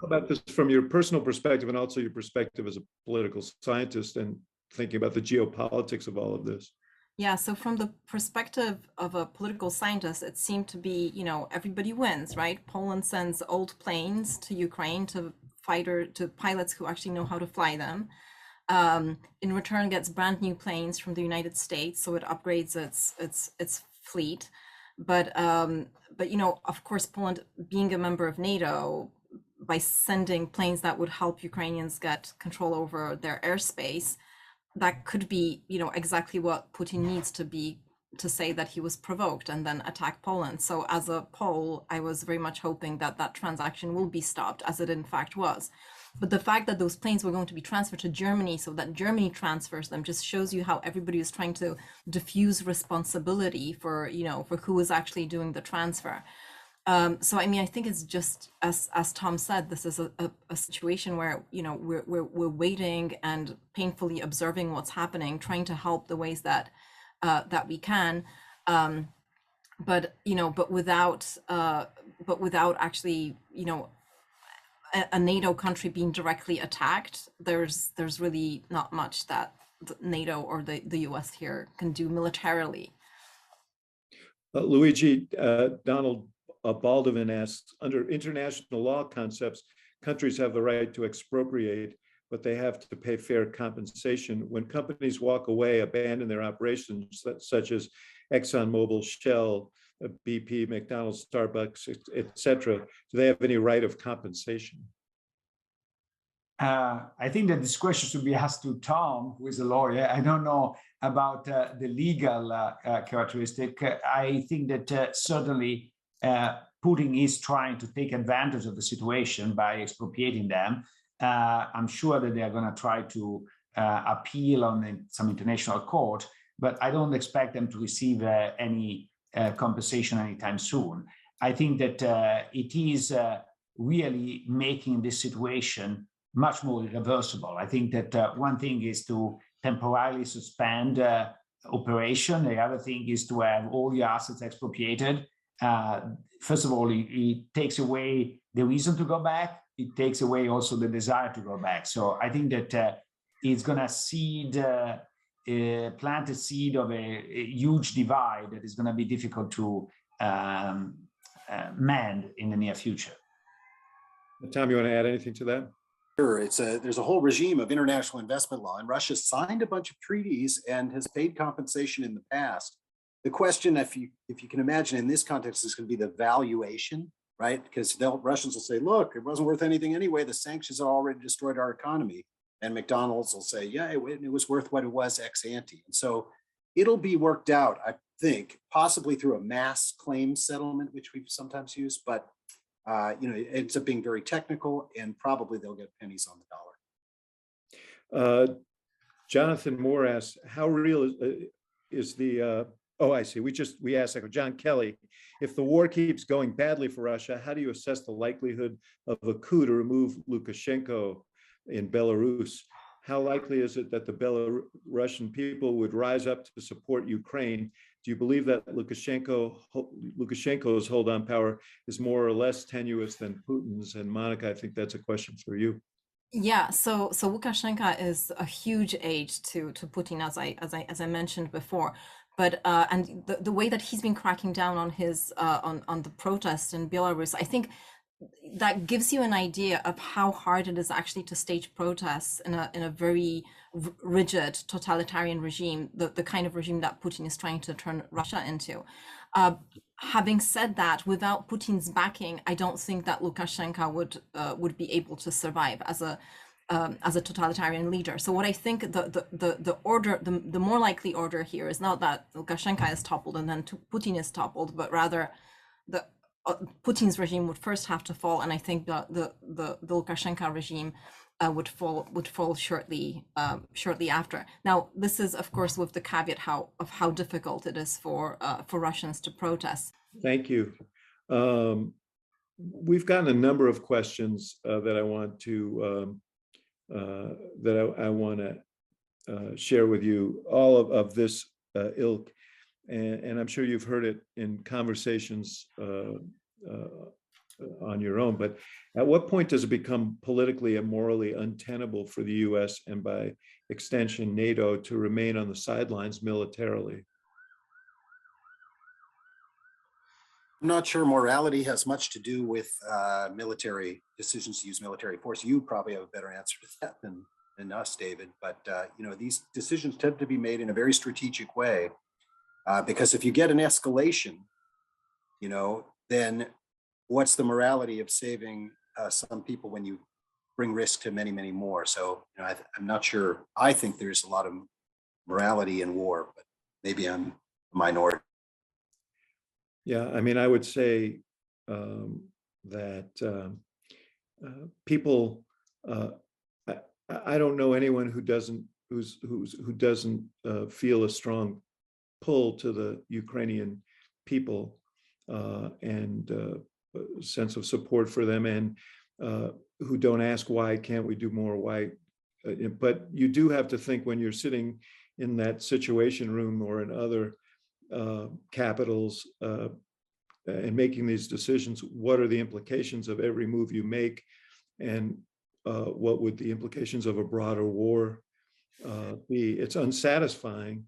about this from your personal perspective and also your perspective as a political scientist and thinking about the geopolitics of all of this. Yeah, so from the perspective of a political scientist, it seemed to be, everybody wins, right? Poland sends old planes to Ukraine to pilots who actually know how to fly them. In return, gets brand new planes from the United States, so it upgrades its fleet. But of course, Poland, being a member of NATO, by sending planes that would help Ukrainians get control over their airspace, that could be, exactly what Putin needs to say that he was provoked and then attack Poland. So as a Pole, I was very much hoping that that transaction will be stopped, as it in fact was. But the fact that those planes were going to be transferred to Germany so that Germany transfers them just shows you how everybody is trying to diffuse responsibility for who is actually doing the transfer. So I mean, I think it's just as Tom said, this is a situation where we're waiting and painfully observing what's happening, trying to help the ways that we can, but without actually a NATO country being directly attacked. There's really not much that NATO or the US here can do militarily. Luigi, Donald Baldwin asks, under international law concepts, countries have the right to expropriate, but they have to pay fair compensation. When companies walk away, abandon their operations, such as ExxonMobil, Shell, BP, McDonald's, Starbucks, etc., do they have any right of compensation? I think that this question should be asked to Tom, who is a lawyer. I don't know about the legal characteristic. I think that certainly Putin is trying to take advantage of the situation by expropriating them. I'm sure that they are going to try to appeal on some international court, but I don't expect them to receive any compensation anytime soon. I think that it is really making this situation much more irreversible. I think that one thing is to temporarily suspend operation. The other thing is to have all your assets expropriated. First of all, it takes away the reason to go back. It takes away also the desire to go back. So I think that it's going to plant a seed of a huge divide that is going to be difficult to mend in the near future. Tom, you want to add anything to that? Sure. There's a whole regime of international investment law, and Russia signed a bunch of treaties and has paid compensation in the past. The question, if you can imagine in this context, is going to be the valuation, right? Because Russians will say, look, it wasn't worth anything anyway. The sanctions have already destroyed our economy. And McDonald's will say, yeah, it was worth what it was ex ante. And so it'll be worked out, I think, possibly through a mass claim settlement, which we've sometimes used, but it ends up being very technical, and probably they'll get pennies on the dollar. Jonathan Moore asks, how real is the I see. We asked John Kelly, if the war keeps going badly for Russia, how do you assess the likelihood of a coup to remove Lukashenko in Belarus? How likely is it that the Belarusian people would rise up to support Ukraine? Do you believe that Lukashenko's hold on power is more or less tenuous than Putin's? And Monika, I think that's a question for you. Yeah, so Lukashenko is a huge aid to Putin, as I mentioned before. But and the way that he's been cracking down on his on the protests in Belarus, I think that gives you an idea of how hard it is actually to stage protests in a very rigid totalitarian regime, the kind of regime that Putin is trying to turn Russia into. Having said that, without Putin's backing, I don't think that Lukashenko would be able to survive as a totalitarian leader. So what I think the more likely order here is not that Lukashenko is toppled and then Putin is toppled, but rather Putin's regime would first have to fall, and I think the Lukashenko regime would fall shortly after. Now, this is of course with the caveat of how difficult it is for Russians to protest. Thank you. We've gotten a number of questions that I want to share with you, all of this ilk, and I'm sure you've heard it in conversations on your own. But at what point does it become politically and morally untenable for the U.S. and by extension NATO to remain on the sidelines militarily? I'm not sure morality has much to do with military decisions to use military force. You probably have a better answer to that than us, David. But these decisions tend to be made in a very strategic way, because if you get an escalation, then what's the morality of saving some people when you bring risk to many, many more? So I'm not sure. I think there's a lot of morality in war, but maybe I'm a minority. Yeah, I mean, I would say that people. I don't know anyone who doesn't feel a strong pull to the Ukrainian people and a sense of support for them, and who don't ask why can't we do more? Why? But you do have to think when you're sitting in that Situation Room or in other capitals and making these decisions, what are the implications of every move you make, and what would the implications of a broader war be? It's unsatisfying,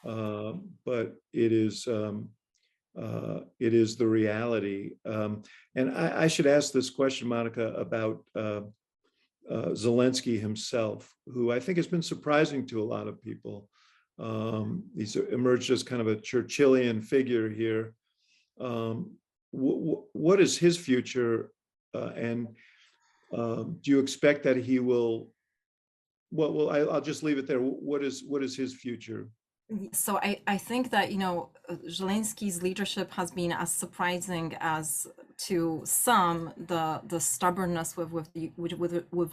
but it is the reality. And I should ask this question, Monika, about Zelensky himself, who I think has been surprising to a lot of people. He's emerged as kind of a Churchillian figure here. What is his future, and do you expect that he will? Well, I'll just leave it there. What is his future? So I think that Zelensky's leadership has been as surprising as to some the stubbornness with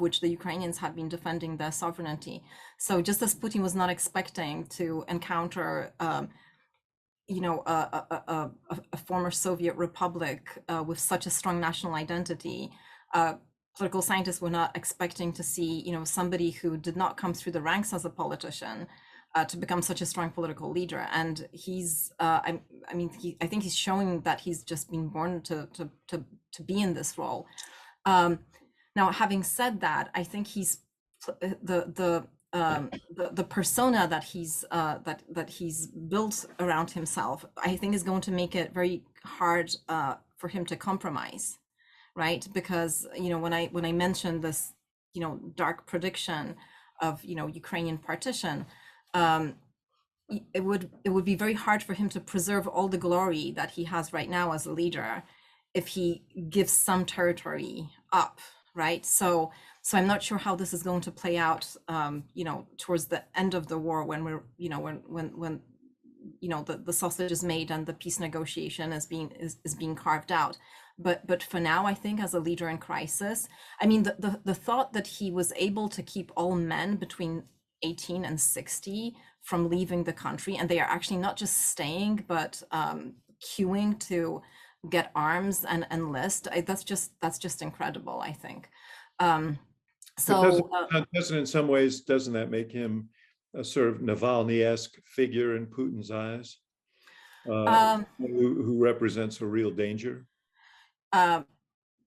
which the Ukrainians have been defending their sovereignty. So just as Putin was not expecting to encounter a former Soviet republic with such a strong national identity, political scientists were not expecting to see somebody who did not come through the ranks as a politician to become such a strong political leader. And he's I think he's showing that he's just been born to be in this role. Now, having said that, I think he's the persona that he's built around himself, I think, is going to make it very hard for him to compromise, right? Because when I mentioned this dark prediction of Ukrainian partition, it would be very hard for him to preserve all the glory that he has right now as a leader if he gives some territory up, right? So I'm not sure how this is going to play out, towards the end of the war, when we're, when the sausage is made and the peace negotiation is being carved out. But for now, I think as a leader in crisis, I mean, the thought that he was able to keep all men between 18 and 60 from leaving the country, and they are actually not just staying, but queuing to get arms and enlist, that's just incredible, I think. Doesn't in some ways, doesn't that make him a sort of Navalny-esque figure in Putin's eyes, who represents a real danger?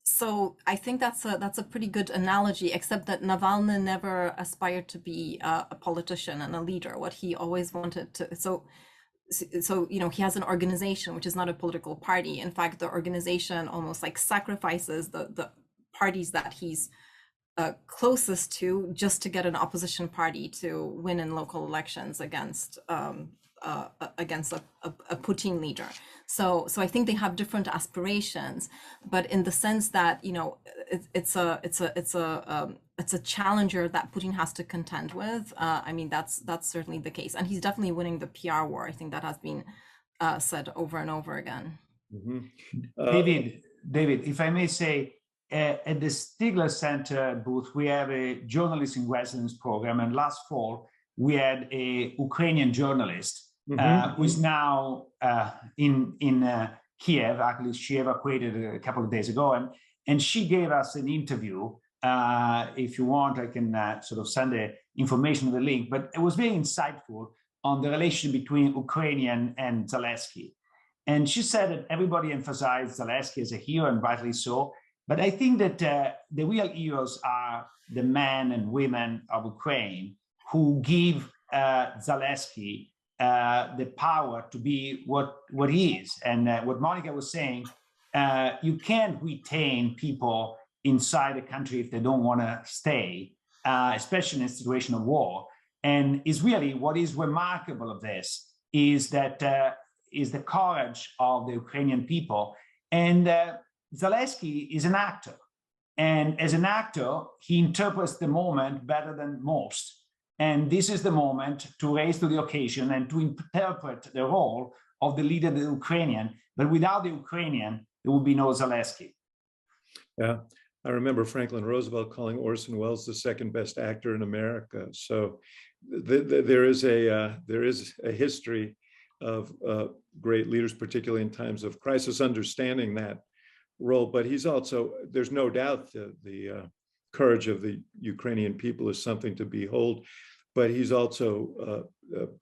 So I think that's a pretty good analogy, except that Navalny never aspired to be a politician and a leader. What he always wanted to, so he has an organization which is not a political party. In fact, the organization almost like sacrifices the parties that he's closest to just to get an opposition party to win in local elections against a Putin leader. So I think they have different aspirations, but in the sense that it's a challenger that Putin has to contend with. I mean, that's certainly the case, and he's definitely winning the PR war. I think that has been said over and over again. Mm-hmm. David, if I may say, at the Stigler Center booth, we have a journalist in residence program, and last fall we had a Ukrainian journalist who is now in Kiev. Actually, she evacuated a couple of days ago, and she gave us an interview. If you want, I can sort of send the information, the link, but it was very insightful on the relation between Ukrainian and Zelensky. And she said that everybody emphasized Zelensky as a hero, and rightly so. But I think that the real heroes are the men and women of Ukraine who give Zelensky the power to be what he is. And what Monika was saying, you can't retain people inside a country if they don't want to stay, especially in a situation of war. And is really what is remarkable of this is that is the courage of the Ukrainian people. And Zelensky is an actor. And as an actor, he interprets the moment better than most. And this is the moment to raise to the occasion and to interpret the role of the leader of the Ukrainian. But without the Ukrainian, there would be no Zelensky. Yeah, I remember Franklin Roosevelt calling Orson Welles the second best actor in America. So there is a history of great leaders, particularly in times of crisis, understanding that role. But he's also, there's no doubt the courage of the Ukrainian people is something to behold. But he's also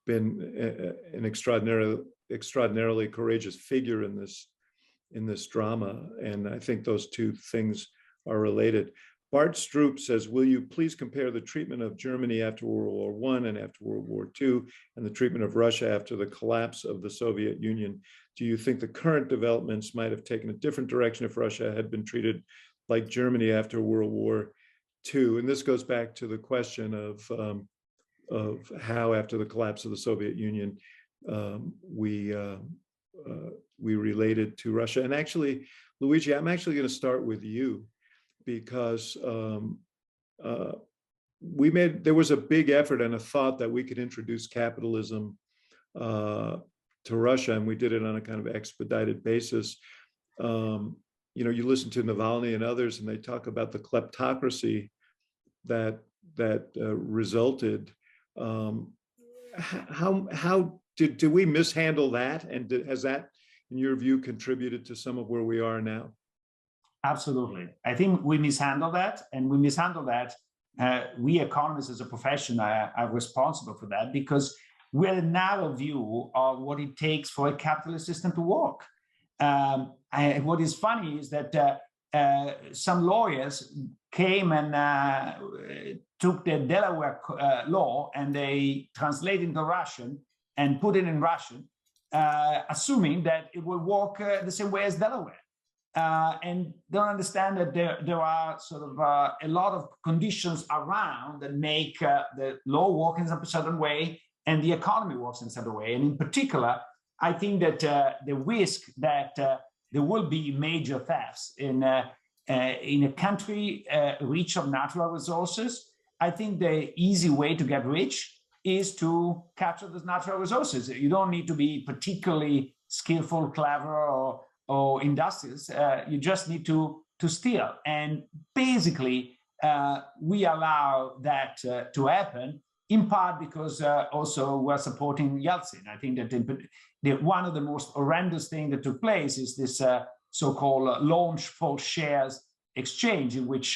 been an extraordinarily courageous figure in this drama. And I think those two things are related. Bart Stroop says, will you please compare the treatment of Germany after World War I and after World War II and the treatment of Russia after the collapse of the Soviet Union? Do you think the current developments might have taken a different direction if Russia had been treated like Germany after World War II? And this goes back to the question of how, after the collapse of the Soviet Union, we related to Russia. And actually, Luigi, I'm actually going to start with you, because there was a big effort and a thought that we could introduce capitalism to Russia, and we did it on a kind of expedited basis. You listen to Navalny and others, and they talk about the kleptocracy that resulted. How did we mishandle that, and has that, in your view, contributed to some of where we are now? Absolutely. I think we mishandle that, and we mishandle that. We economists as a profession are responsible for that, because we had a narrow view of what it takes for a capitalist system to work. What is funny is that some lawyers came and took the Delaware law and they translated into Russian and put it in Russian, assuming that it will work the same way as Delaware. And don't understand that there are sort of a lot of conditions around that make the law work in a certain way and the economy works in a certain way. And in particular, I think that the risk that there will be major thefts in a country rich of natural resources. I think the easy way to get rich is to capture those natural resources. You don't need to be particularly skillful, clever, or industrious. You just need to steal. And basically, we allow that to happen, in part because also we're supporting Yeltsin. I think that one of the most horrendous things that took place is this so-called launch for shares exchange, in which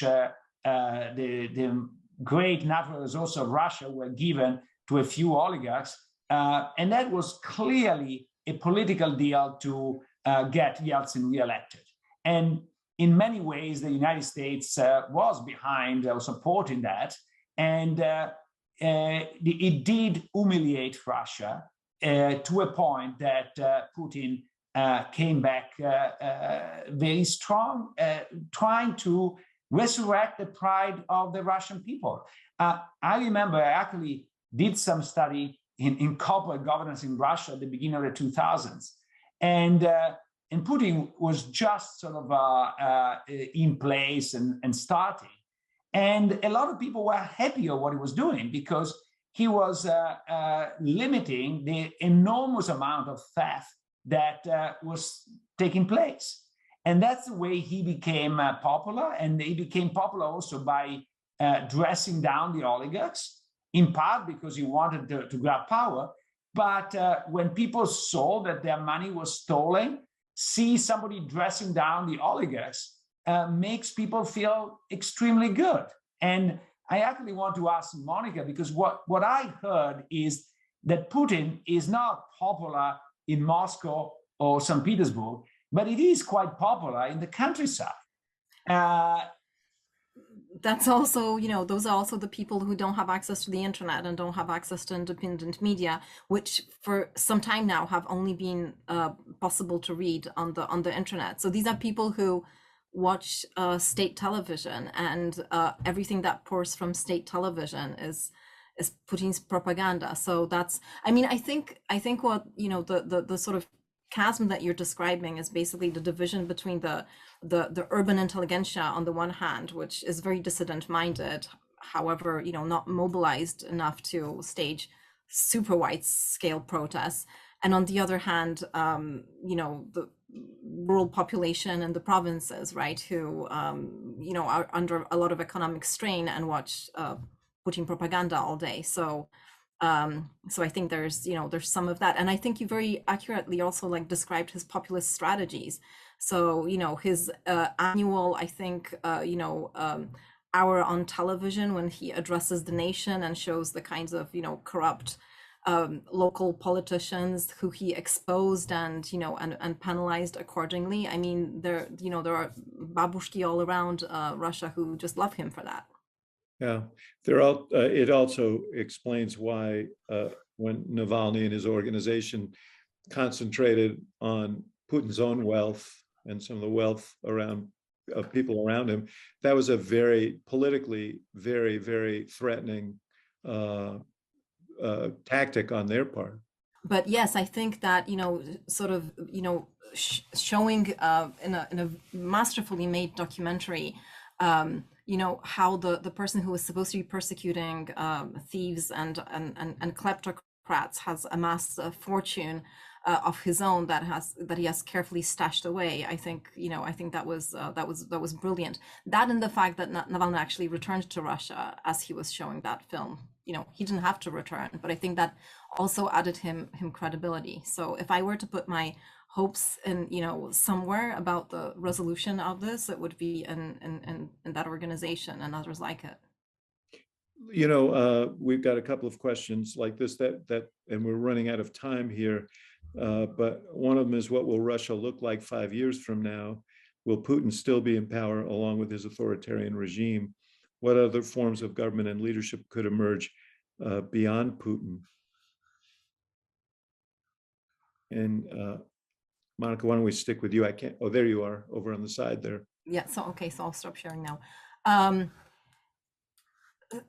the great natural resources of Russia were given to a few oligarchs. And that was clearly a political deal to get Yeltsin reelected. And in many ways, the United States was behind or supporting that. And it did humiliate Russia to a point that Putin came back very strong, trying to resurrect the pride of the Russian people. I remember I actually did some study in corporate governance in Russia at the beginning of the 2000s. And Putin was just sort of in place and starting. And a lot of people were happy of what he was doing, because he was limiting the enormous amount of theft that was taking place. And that's the way he became popular. And he became popular also by dressing down the oligarchs, in part because he wanted to grab power. But when people saw that their money was stolen, see somebody dressing down the oligarchs makes people feel extremely good. And I actually want to ask Monika, because what I heard is that Putin is not popular in Moscow or St. Petersburg, but it is quite popular in the countryside. That's also, those are also the people who don't have access to the internet and don't have access to independent media, which for some time now have only been possible to read on the internet. So these are people who watch state television, and everything that pours from state television is Putin's propaganda. So that's, I think what, the sort of chasm that you're describing is basically the division between the urban intelligentsia on the one hand, which is very dissident minded, however, not mobilized enough to stage super wide scale protests, and on the other hand, the rural population in the provinces, right, who are under a lot of economic strain and watch Putin propaganda all day. So I think there's some of that, and I think you very accurately also described his populist strategies. So his annual, I think hour on television when he addresses the nation and shows the kinds of corrupt local politicians who he exposed and and penalized accordingly. There are babushki all around Russia who just love him for that. Yeah, it also explains why when Navalny and his organization concentrated on Putin's own wealth and some of the wealth of people around him, that was a very politically very, very threatening tactic on their part. But yes, I think that showing in a masterfully made documentary how the person who was supposed to be persecuting thieves and kleptocrats has amassed a fortune of his own that he has carefully stashed away. I think that was brilliant. That, and the fact that Navalny actually returned to Russia as he was showing that film. He didn't have to return, but I think that also added him credibility. So if I were to put my hopes in somewhere about the resolution of this, it would be in that organization and others like it. We've got a couple of questions like this that and we're running out of time here, but one of them is, what will Russia look like 5 years from now? Will Putin still be in power along with his authoritarian regime? What other forms of government and leadership could emerge beyond Putin? And Monika, why don't we stick with you? I can't. Oh, there you are, over on the side there. Yeah. So okay. So I'll stop sharing now.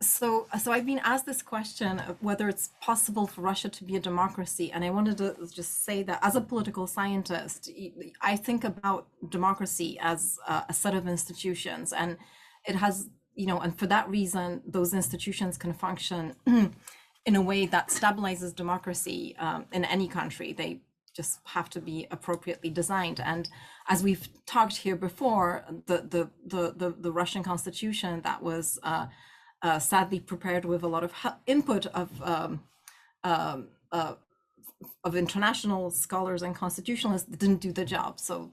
So I've been asked this question of whether it's possible for Russia to be a democracy, and I wanted to just say that as a political scientist, I think about democracy as a set of institutions, and it has, and for that reason, those institutions can function in a way that stabilizes democracy in any country. They just have to be appropriately designed. And as we've talked here before, the Russian constitution that was sadly prepared with a lot of input of international scholars and constitutionalists didn't do the job. So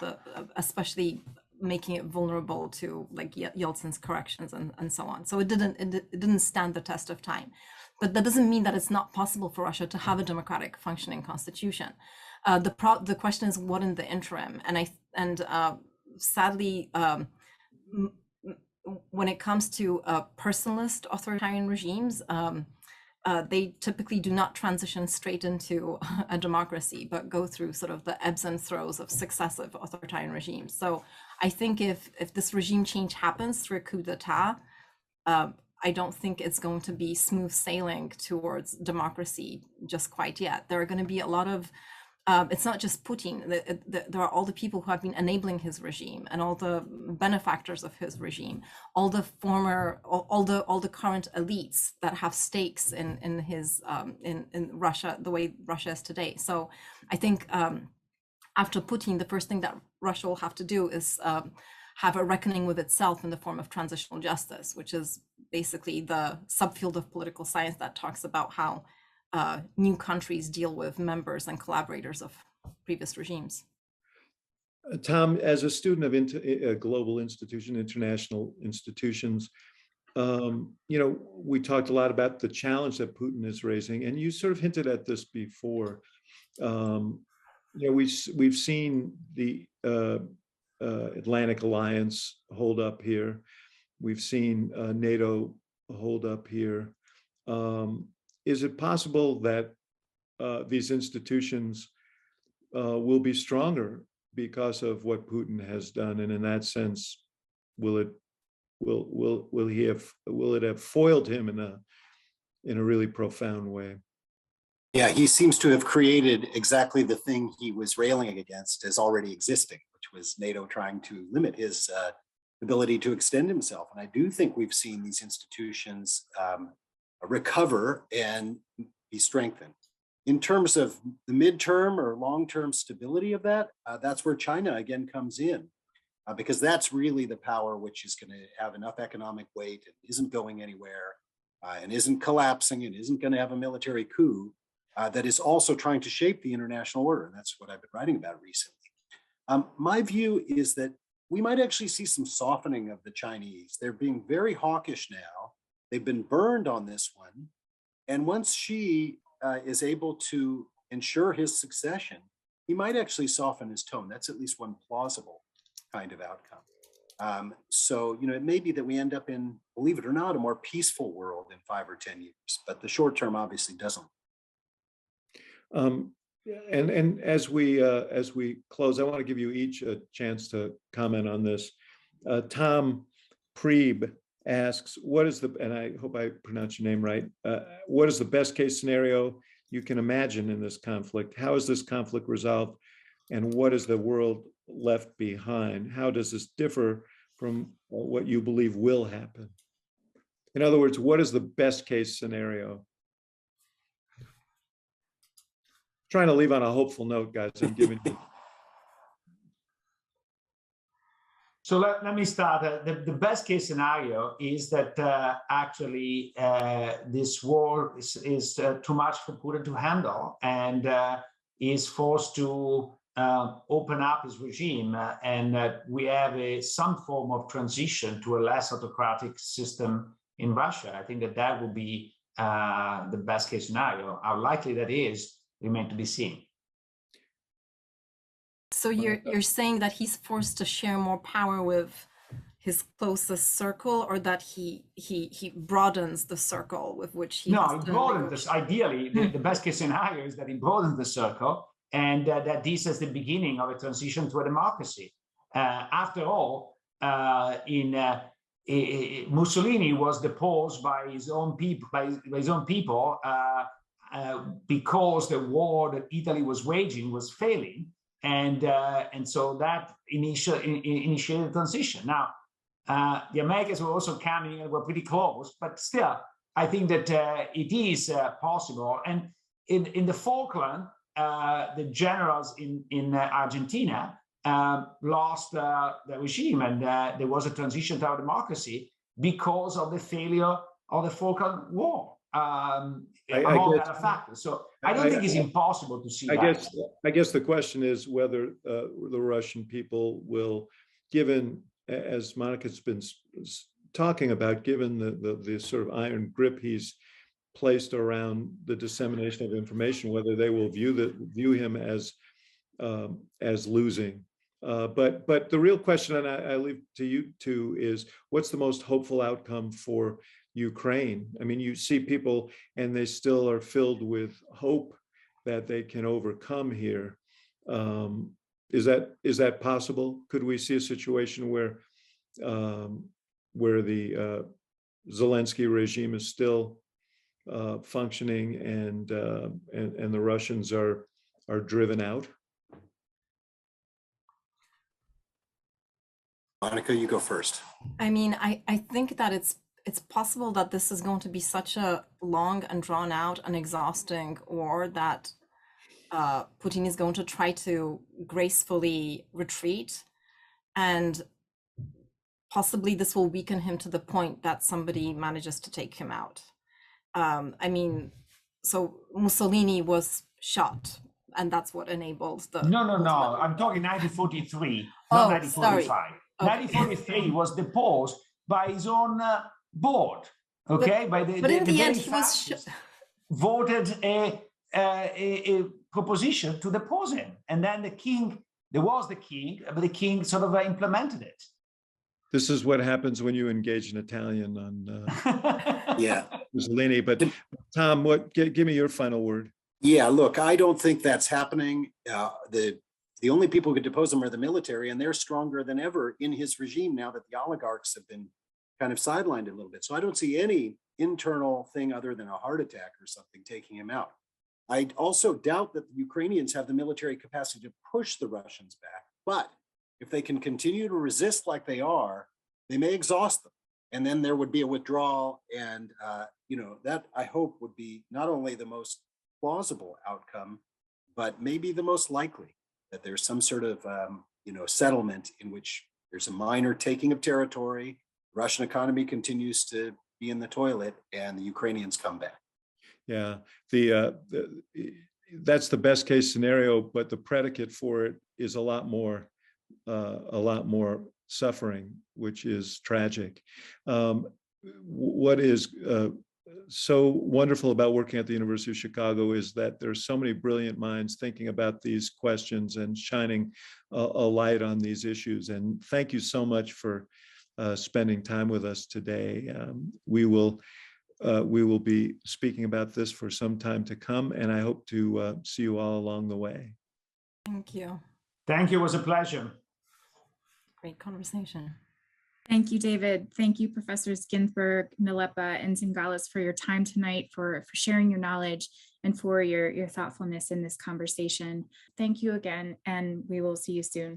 especially making it vulnerable to Yeltsin's corrections and so on. So it didn't stand the test of time. But that doesn't mean that it's not possible for Russia to have a democratic functioning constitution. The question is, what in the interim? And sadly, when it comes to personalist authoritarian regimes, they typically do not transition straight into a democracy, but go through sort of the ebbs and throes of successive authoritarian regimes. So I think if this regime change happens through a coup d'etat, I don't think it's going to be smooth sailing towards democracy just quite yet. There are going to be a lot of it's not just Putin. There are all the people who have been enabling his regime and all the benefactors of his regime, all the current elites that have stakes in his in Russia, the way Russia is today. So I think after Putin, the first thing that Russia will have to do is have a reckoning with itself in the form of transitional justice, which is basically the subfield of political science that talks about how new countries deal with members and collaborators of previous regimes. Tom, as a student of global international institutions, we talked a lot about the challenge that Putin is raising, and you sort of hinted at this before. We've seen the Atlantic Alliance hold up here. We've seen NATO hold up here. Is it possible that these institutions will be stronger because of what Putin has done, and in that sense, will it have foiled him in a really profound way? Yeah, he seems to have created exactly the thing he was railing against as already existing, which was NATO trying to limit his ability to extend himself. And I do think we've seen these institutions recover and be strengthened. In terms of the midterm or long-term stability of that, that's where China again comes in, because that's really the power which is going to have enough economic weight and isn't going anywhere and isn't collapsing and isn't going to have a military coup that is also trying to shape the international order. And that's what I've been writing about recently. My view is that we might actually see some softening of the Chinese. They're being very hawkish now. They've been burned on this one. And once Xi is able to ensure his succession, he might actually soften his tone. That's at least one plausible kind of outcome. So, it may be that we end up in, believe it or not, a more peaceful world in 5 or 10 years, but the short term obviously doesn't. And as we close, I want to give you each a chance to comment on this. Tom Preeb asks, and I hope I pronounce your name right, what is the best case scenario you can imagine in this conflict? How is this conflict resolved? And what is the world left behind? How does this differ from what you believe will happen? In other words, what is the best case scenario? Trying to leave on a hopeful note, guys. I'm giving you. So let me start. The best case scenario is that actually this war is too much for Putin to handle, and is forced to open up his regime, and that we have some form of transition to a less autocratic system in Russia. I think that will be the best case scenario. How likely that is remains to be seen. So you're saying that he's forced to share more power with his closest circle, or that he broadens the circle with which he has he broadens this. Ideally, the best case scenario is that he broadens the circle, and that this is the beginning of a transition to a democracy. After all, Mussolini was deposed by his own people, because the war that Italy was waging was failing. And so that initiated transition. Now, the Americans were also coming and were pretty close, but still, I think that it is possible. And in the Falkland, the generals in Argentina lost the regime, and there was a transition to democracy because of the failure of the Falkland War. Among other factors. So I don't think it's impossible to see that. I guess the question is whether the Russian people will, given, as Monika's been talking about, given the sort of iron grip he's placed around the dissemination of information, whether they will view him as losing. But the real question, and I leave to you two, is what's the most hopeful outcome for Ukraine? I mean, you see people and they still are filled with hope that they can overcome here. Is that possible? Could we see a situation where the Zelensky regime is still functioning and the Russians are driven out? Monika, you go first. I mean, I think that it's possible that this is going to be such a long and drawn out and exhausting war that Putin is going to try to gracefully retreat, and possibly this will weaken him to the point that somebody manages to take him out. I mean, so Mussolini was shot and that's what enabled the. No. I'm talking 1943, Oh, not 1945. Okay. 1943 was deposed by his own board. Okay, but in the end, he was voted a proposition to depose him, and then the king. There was the king, but the king sort of implemented it. This is what happens when you engage an Italian on Yeah. Mussolini. But Tom, give me your final word. Yeah, look, I don't think that's happening. The only people who could depose him are the military, and they're stronger than ever in his regime now that the oligarchs have been kind of sidelined a little bit. So I don't see any internal thing other than a heart attack or something taking him out. I also doubt that the Ukrainians have the military capacity to push the Russians back, but if they can continue to resist like they are, they may exhaust them. And then there would be a withdrawal. And, that I hope would be not only the most plausible outcome, but maybe the most likely, that there's some sort of, settlement in which there's a minor taking of territory, Russian economy continues to be in the toilet, and the Ukrainians come back. Yeah, that's the best case scenario, but the predicate for it is a lot more suffering, which is tragic. What is so wonderful about working at the University of Chicago is that there's so many brilliant minds thinking about these questions and shining a light on these issues. And thank you so much for spending time with us today. We will be speaking about this for some time to come, and I hope to see you all along the way. Thank you. Thank you. It was a pleasure. Great conversation. Thank you, David. Thank you, Professors Ginsburg, Nalepa, and Zingales, for your time tonight, for sharing your knowledge, and for your thoughtfulness in this conversation. Thank you again, and we will see you soon.